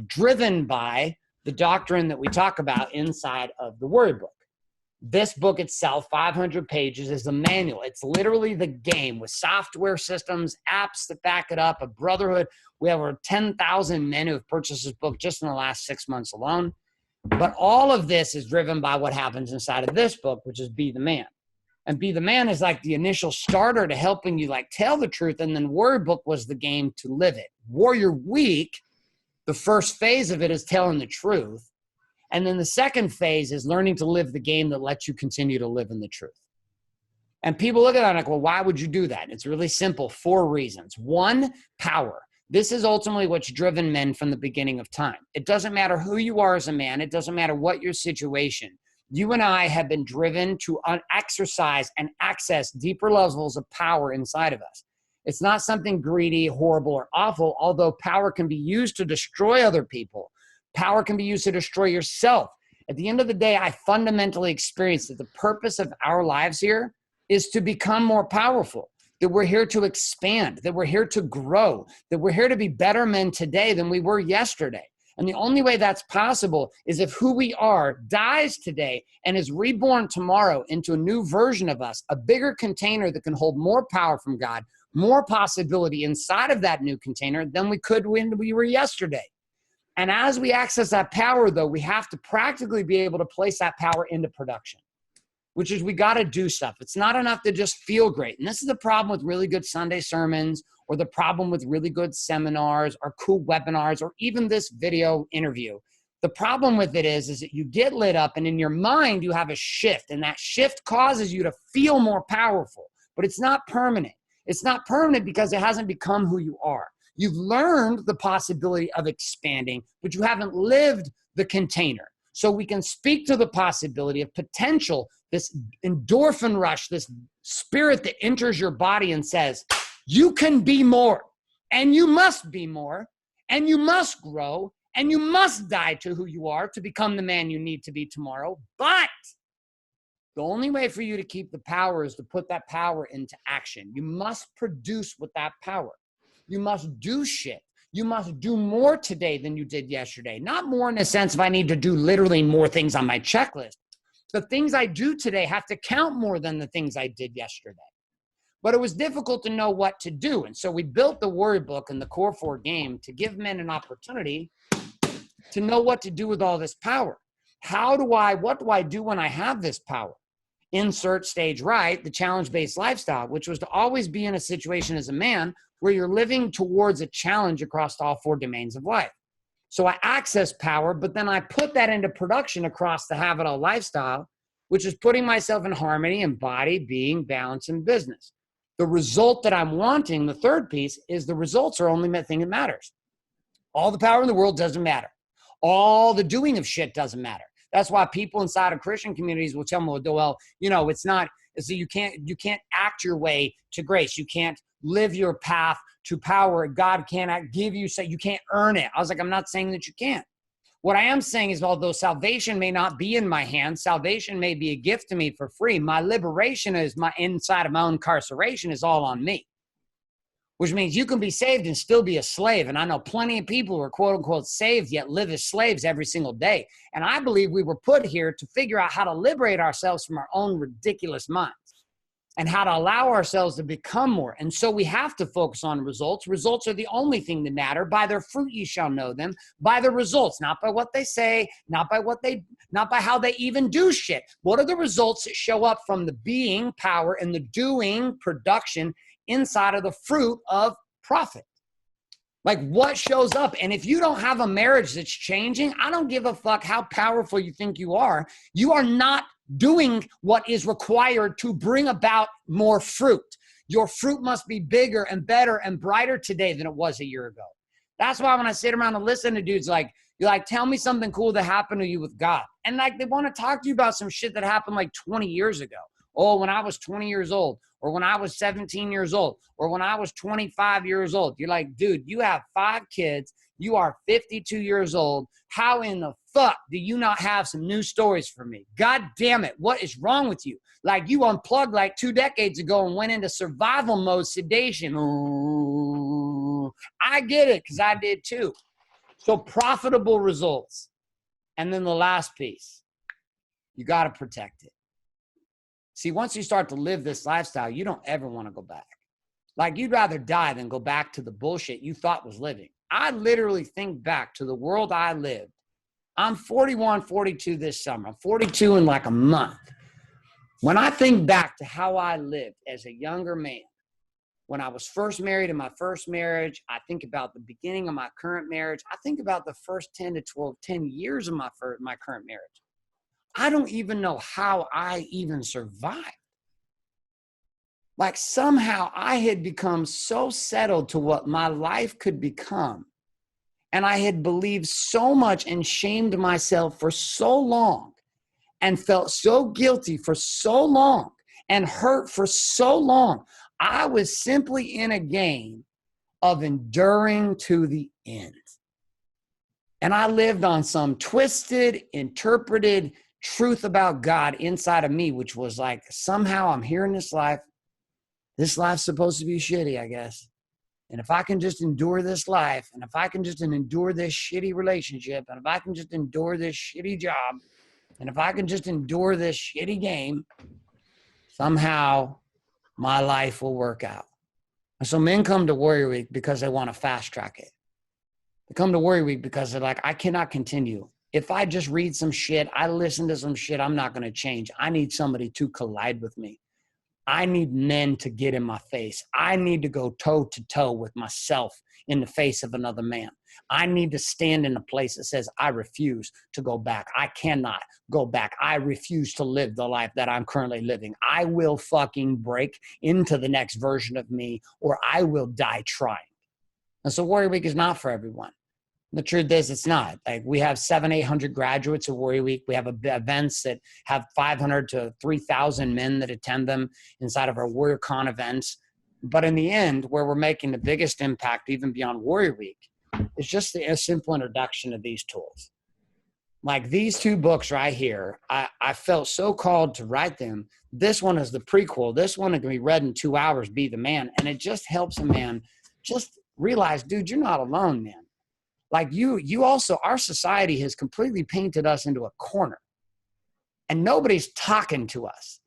driven by the doctrine that we talk about inside of the Warrior Book. This book itself, 500 pages, is the manual. It's literally the game with software systems, apps that back it up, a brotherhood. We have over 10,000 men who have purchased this book just in the last 6 months alone. But all of this is driven by what happens inside of this book, which is Be the Man. And Be the Man is like the initial starter to helping you like tell the truth. And then Warrior Book was the game to live it. Warrior Week, the first phase of it is telling the truth. And then the second phase is learning to live the game that lets you continue to live in the truth. And people look at that like, well, why would you do that? And it's really simple, 4 reasons. 1, power. This is ultimately what's driven men from the beginning of time. It doesn't matter who you are as a man. It doesn't matter what your situation. You and I have been driven to exercise and access deeper levels of power inside of us. It's not something greedy, horrible, or awful, although power can be used to destroy other people. Power can be used to destroy yourself. At the end of the day, I fundamentally experienced that the purpose of our lives here is to become more powerful, that we're here to expand, that we're here to grow, that we're here to be better men today than we were yesterday. And the only way that's possible is if who we are dies today and is reborn tomorrow into a new version of us, a bigger container that can hold more power from God, more possibility inside of that new container than we could when we were yesterday. And as we access that power, though, we have to practically be able to place that power into production, which is we got to do stuff. It's not enough to just feel great. And this is the problem with really good Sunday sermons or the problem with really good seminars or cool webinars or even this video interview. The problem with it is that you get lit up and in your mind you have a shift, and that shift causes you to feel more powerful, but it's not permanent. It's not permanent because it hasn't become who you are. You've learned the possibility of expanding, but you haven't lived the container. So we can speak to the possibility of potential, this endorphin rush, this spirit that enters your body and says, you can be more, and you must be more, and you must grow, and you must die to who you are to become the man you need to be tomorrow. But the only way for you to keep the power is to put that power into action. You must produce with that power. You must do shit. You must do more today than you did yesterday. Not more in the sense of I need to do literally more things on my checklist. The things I do today have to count more than the things I did yesterday. But it was difficult to know what to do. And so we built the Warrior Book and the Core 4 game to give men an opportunity to know what to do with all this power. What do I do when I have this power? Insert stage right, the challenge-based lifestyle, which was to always be in a situation as a man where you're living towards a challenge across all 4 domains of life. So I access power, but then I put that into production across the Have It All lifestyle, which is putting myself in harmony in body, being, balance, and business. The result that I'm wanting, the third piece, is the results are only the thing that matters. All the power in the world doesn't matter. All the doing of shit doesn't matter. That's why people inside of Christian communities will tell me, well, it's not, so you can't act your way to grace. You can't live your path to power. God cannot give you, so you can't earn it. I was like, I'm not saying that you can't. What I am saying is, although salvation may not be in my hands, salvation may be a gift to me for free. My liberation is inside of my own incarceration is all on me. Which means you can be saved and still be a slave. And I know plenty of people who are quote unquote saved yet live as slaves every single day. And I believe we were put here to figure out how to liberate ourselves from our own ridiculous minds and how to allow ourselves to become more. And so we have to focus on results. Results are the only thing that matter. By their fruit ye shall know them. By the results, not by what they say, not by how they even do shit. What are the results that show up from the being power and the doing production inside of the fruit of profit? Like what shows up? And if you don't have a marriage that's changing, I don't give a fuck how powerful you think you are. You are not doing what is required to bring about more fruit. Your fruit must be bigger and better and brighter today than it was a year ago. That's why when I sit around and listen to dudes you're like, tell me something cool that happened to you with God. And they want to talk to you about some shit that happened 20 years ago. Oh, when I was 20 years old, or when I was 17 years old, or when I was 25 years old. You're like, dude, you have 5 kids. You are 52 years old. How in the fuck do you not have some new stories for me? God damn it. What is wrong with you? You unplugged 2 decades ago and went into survival mode, sedation. Ooh, I get it because I did too. So profitable results. And then the last piece, you got to protect it. See, once you start to live this lifestyle, you don't ever want to go back. You'd rather die than go back to the bullshit you thought was living. I literally think back to the world I lived. I'm 41, 42 this summer. I'm 42 in a month. When I think back to how I lived as a younger man, when I was first married in my first marriage, I think about the beginning of my current marriage. I think about the first 10 years of my current marriage. I don't even know how I even survived. Somehow I had become so settled to what my life could become. And I had believed so much and shamed myself for so long and felt so guilty for so long and hurt for so long. I was simply in a game of enduring to the end. And I lived on some twisted, interpreted truth about God inside of me, which was somehow I'm here in this life. This life's supposed to be shitty, I guess. And if I can just endure this life, and if I can just endure this shitty relationship, and if I can just endure this shitty job, and if I can just endure this shitty game, somehow my life will work out. And so men come to Warrior Week because they want to fast track it. They come to Warrior Week because they're like, I cannot continue. If I just read some shit, I listen to some shit, I'm not going to change. I need somebody to collide with me. I need men to get in my face. I need to go toe to toe with myself in the face of another man. I need to stand in a place that says, I refuse to go back. I cannot go back. I refuse to live the life that I'm currently living. I will fucking break into the next version of me, or I will die trying. And so Warrior Week is not for everyone. The truth is, it's not. Like, we have 700-800 graduates of Warrior Week. We have events that have 500 to 3,000 men that attend them inside of our Warrior Con events. But in the end, where we're making the biggest impact, even beyond Warrior Week, is just a simple introduction of these tools. Like these two books right here, I felt so called to write them. This one is the prequel. This one can be read in 2 hours, Be the Man. And it just helps a man just realize, dude, you're not alone, man. Like you also, our society has completely painted us into a corner. And nobody's talking to us.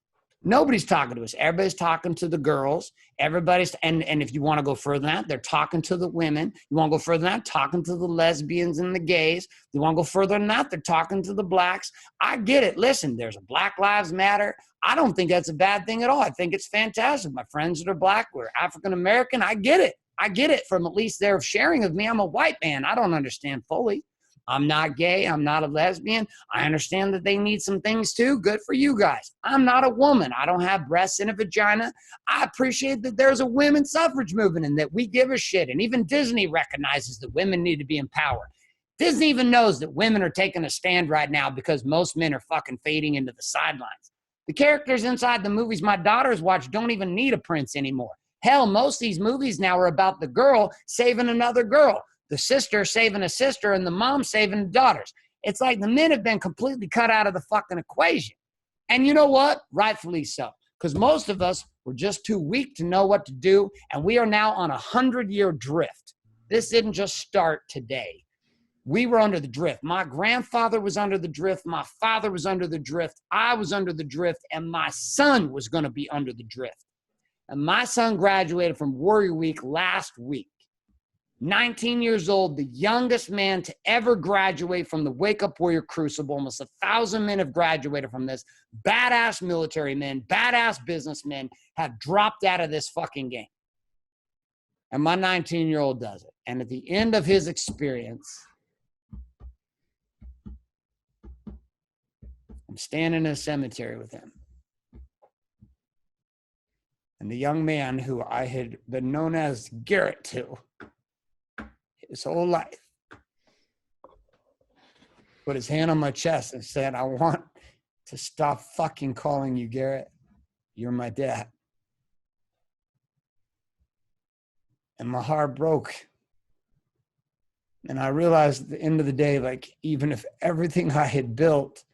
Nobody's talking to us. Everybody's talking to the girls. Everybody's, and if you want to go further than that, they're talking to the women. You want to go further than that, talking to the lesbians and the gays. You want to go further than that, they're talking to the blacks. I get it. Listen, there's a Black Lives Matter. I don't think that's a bad thing at all. I think it's fantastic. My friends that are black, we're African-American. I get it. I get it from at least their sharing of me. I'm a white man. I don't understand fully. I'm not gay. I'm not a lesbian. I understand that they need some things too. Good for you guys. I'm not a woman. I don't have breasts and a vagina. I appreciate that there's a women's suffrage movement and that we give a shit. And even Disney recognizes that women need to be empowered. Disney even knows that women are taking a stand right now because most men are fucking fading into the sidelines. The characters inside the movies my daughters watch don't even need a prince anymore. Hell, most of these movies now are about the girl saving another girl. The sister saving a sister and the mom saving the daughters. It's like the men have been completely cut out of the fucking equation. And you know what? Rightfully so. Because most of us were just too weak to know what to do. And we are now on 100-year drift. This didn't just start today. We were under the drift. My grandfather was under the drift. My father was under the drift. I was under the drift. And my son was going to be under the drift. And my son graduated from Warrior Week last week. 19 years old, the youngest man to ever graduate from the Wake Up Warrior Crucible. Almost 1,000 men have graduated from this. Badass military men, badass businessmen have dropped out of this fucking game. And my 19-year-old does it. And at the end of his experience, I'm standing in a cemetery with him. And the young man who I had been known as Garrett to his whole life put his hand on my chest and said, I want to stop fucking calling you Garrett. You're my dad. And my heart broke. And I realized at the end of the day, like, even if everything I had built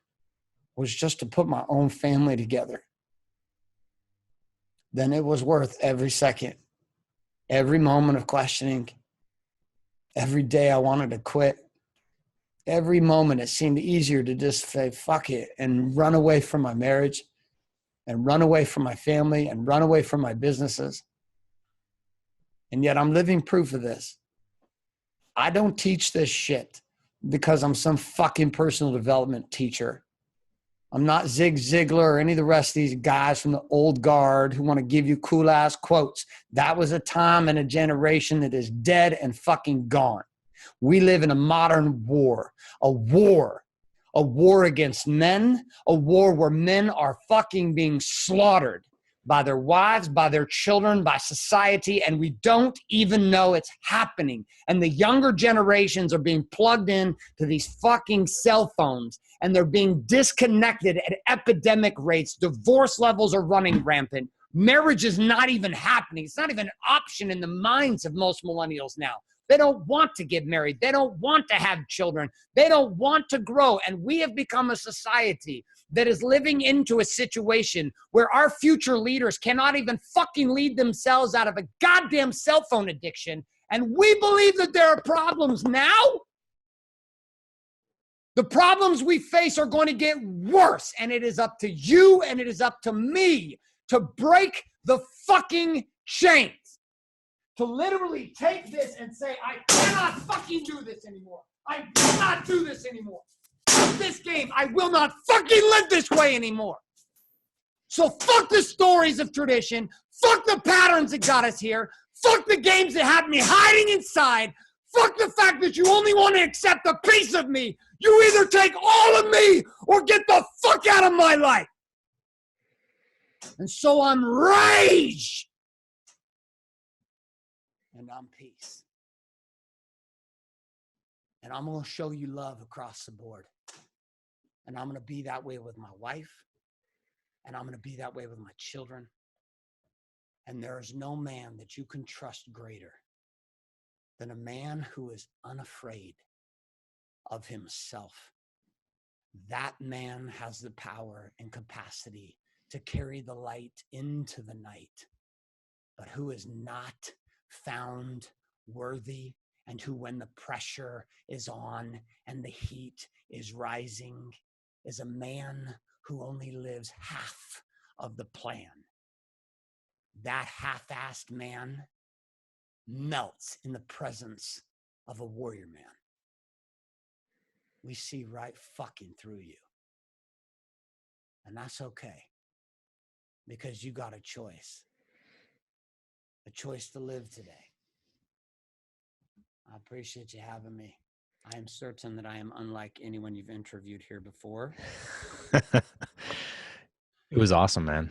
was just to put my own family together, then it was worth every second, every moment of questioning. Every day I wanted to quit. Every moment it seemed easier to just say, fuck it, and run away from my marriage and run away from my family and run away from my businesses. And yet I'm living proof of this. I don't teach this shit because I'm some fucking personal development teacher. I'm not Zig Ziglar or any of the rest of these guys from the old guard who want to give you cool ass quotes. That was a time and a generation that is dead and fucking gone. We live in a modern war, a war against men, a war where men are fucking being slaughtered by their wives, by their children, by society, and we don't even know it's happening. And the younger generations are being plugged in to these fucking cell phones, and they're being disconnected at epidemic rates. Divorce levels are running rampant. Marriage is not even happening. It's not even an option in the minds of most millennials now. They don't want to get married. They don't want to have children. They don't want to grow. And we have become a society that is living into a situation where our future leaders cannot even fucking lead themselves out of a goddamn cell phone addiction. And we believe that there are problems now. The problems we face are going to get worse. And it is up to you and it is up to me to break the fucking chains. To literally take this and say, I cannot fucking do this anymore. I will not do this anymore. Fuck this game. I will not fucking live this way anymore. So fuck the stories of tradition. Fuck the patterns that got us here. Fuck the games that have me hiding inside. Fuck the fact that you only want to accept a piece of me. You either take all of me or get the fuck out of my life. And so I'm rage. And I'm peace. and I'm going to show you love across the board. And I'm going to be that way with my wife, and I'm going to be that way with my children. And there is no man that you can trust greater than a man who is unafraid of himself. That man has the power and capacity to carry the light into the night, but who is not found worthy, and who, when the pressure is on and the heat is rising, is a man who only lives half of the plan. That half-assed man melts in the presence of a warrior man. We see right fucking through you. And that's okay, because you got a choice to live today. I appreciate you having me. I am certain that I am unlike anyone you've interviewed here before. It was awesome, man.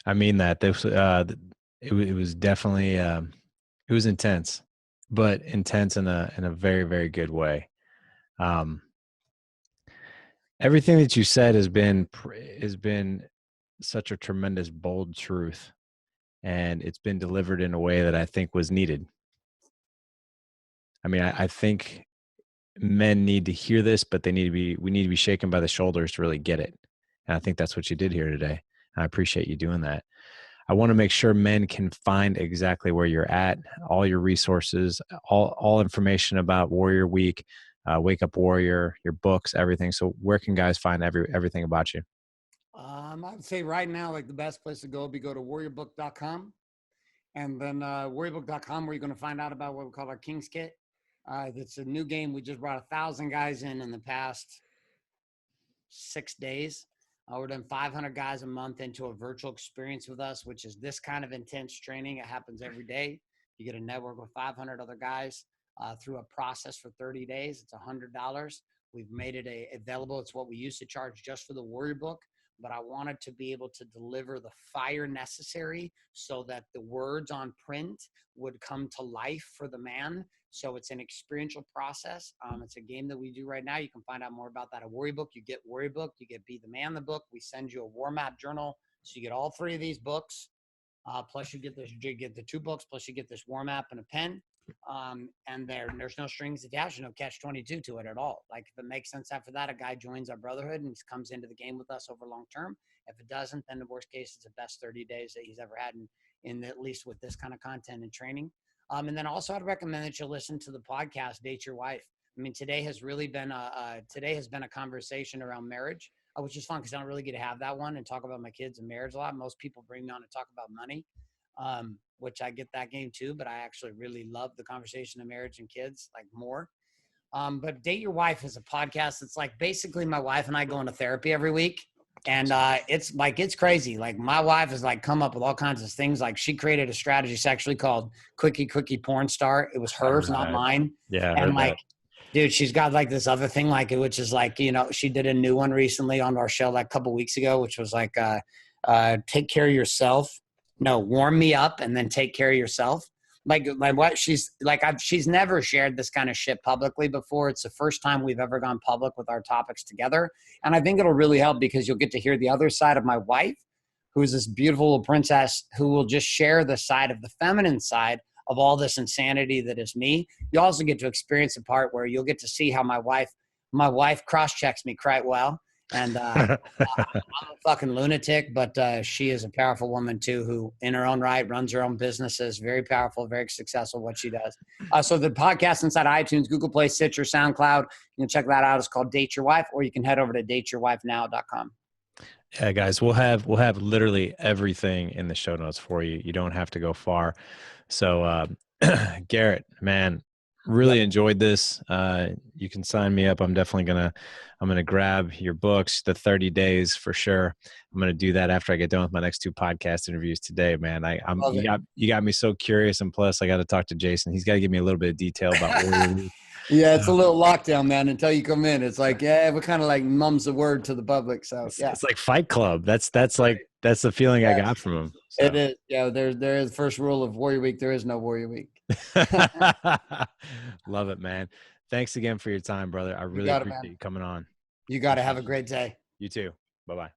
I mean that. It was definitely it was intense, but intense in a very, very good way. Everything that you said has been such a tremendous, bold truth, and it's been delivered in a way that I think was needed. I mean, I think men need to hear this, but we need to be shaken by the shoulders to really get it. And I think that's what you did here today. I appreciate you doing that. I want to make sure men can find exactly where you're at, all your resources, all information about Warrior Week, Wake Up Warrior, your books, everything. So where can guys find everything about you? I would say right now, like the best place to go would be go to warriorbook.com. And then warriorbook.com, where you're going to find out about what we call our King's Kit. It's a new game. We just brought 1,000 guys in the past 6 days. We're doing 500 guys a month into a virtual experience with us, which is this kind of intense training. It happens every day. You get a network with 500 other guys through a process for 30 days. It's $100. We've made it available. It's what we used to charge just for the Warrior Book, but I wanted to be able to deliver the fire necessary so that the words on print would come to life for the man. So it's an experiential process. It's a game that we do right now. You can find out more about that at Warrior Book. You get Warrior Book, you get Be the Man the book. We send you a War Map journal. So you get all 3 of these books. Plus you get the 2 books, plus you get this War Map and a pen. And there's no strings attached, no catch-22 to it at all. Like, if it makes sense after that, a guy joins our brotherhood and comes into the game with us over long term. If it doesn't, then the worst case, it's the best 30 days that he's ever had in at least with this kind of content and training. And then also I'd recommend that you listen to the podcast, Date Your Wife. I mean, today has been a conversation around marriage, which is fun because I don't really get to have that one and talk about my kids and marriage a lot. Most people bring me on to talk about money. Which I get that game too, but I actually really love the conversation of marriage and kids, like, more. But Date Your Wife is a podcast. It's like basically my wife and I go into therapy every week. And it's crazy. Like, my wife has like come up with all kinds of things. Like, she created a strategy sexually called Quickie Porn Star. It was hers, not mine. Yeah. And like, dude, she's got like this other thing, like, which is like, she did a new one recently on our show like a couple weeks ago, which was like, take care of yourself. No, warm me up and then take care of yourself. Like what she's never shared this kind of shit publicly before. It's the first time we've ever gone public with our topics together. And I think it'll really help because you'll get to hear the other side of my wife, who is this beautiful little princess who will just share the side of the feminine side of all this insanity that is me. You also get to experience a part where you'll get to see how my wife cross-checks me quite well. And I'm a fucking lunatic, but she is a powerful woman too, who in her own right runs her own businesses. Very powerful, very successful what she does. So the podcast inside iTunes, Google Play, Stitcher, SoundCloud, you can check that out. It's called Date Your Wife, or you can head over to dateyourwifenow.com. Yeah, guys, we'll have literally everything in the show notes for you. You don't have to go far. So Garrett, man, really enjoyed this. You can sign me up. I'm definitely I'm gonna grab your books, the 30 days for sure. I'm gonna do that after I get done with my next 2 podcast interviews today, man. You got me so curious, and plus I got to talk to Jason. He's got to give me a little bit of detail about Warrior Week. Yeah, it's a little lockdown, man. Until you come in, it's like, yeah, we kind of like mum's the word to the public. So it's like Fight Club. That's the feeling I got from him. So. It is. Yeah, there is the first rule of Warrior Week. There is no Warrior Week. Love it, man. Thanks again for your time, brother. I You really got it, appreciate man. you coming on. You got to have a great day. You too. Bye-bye.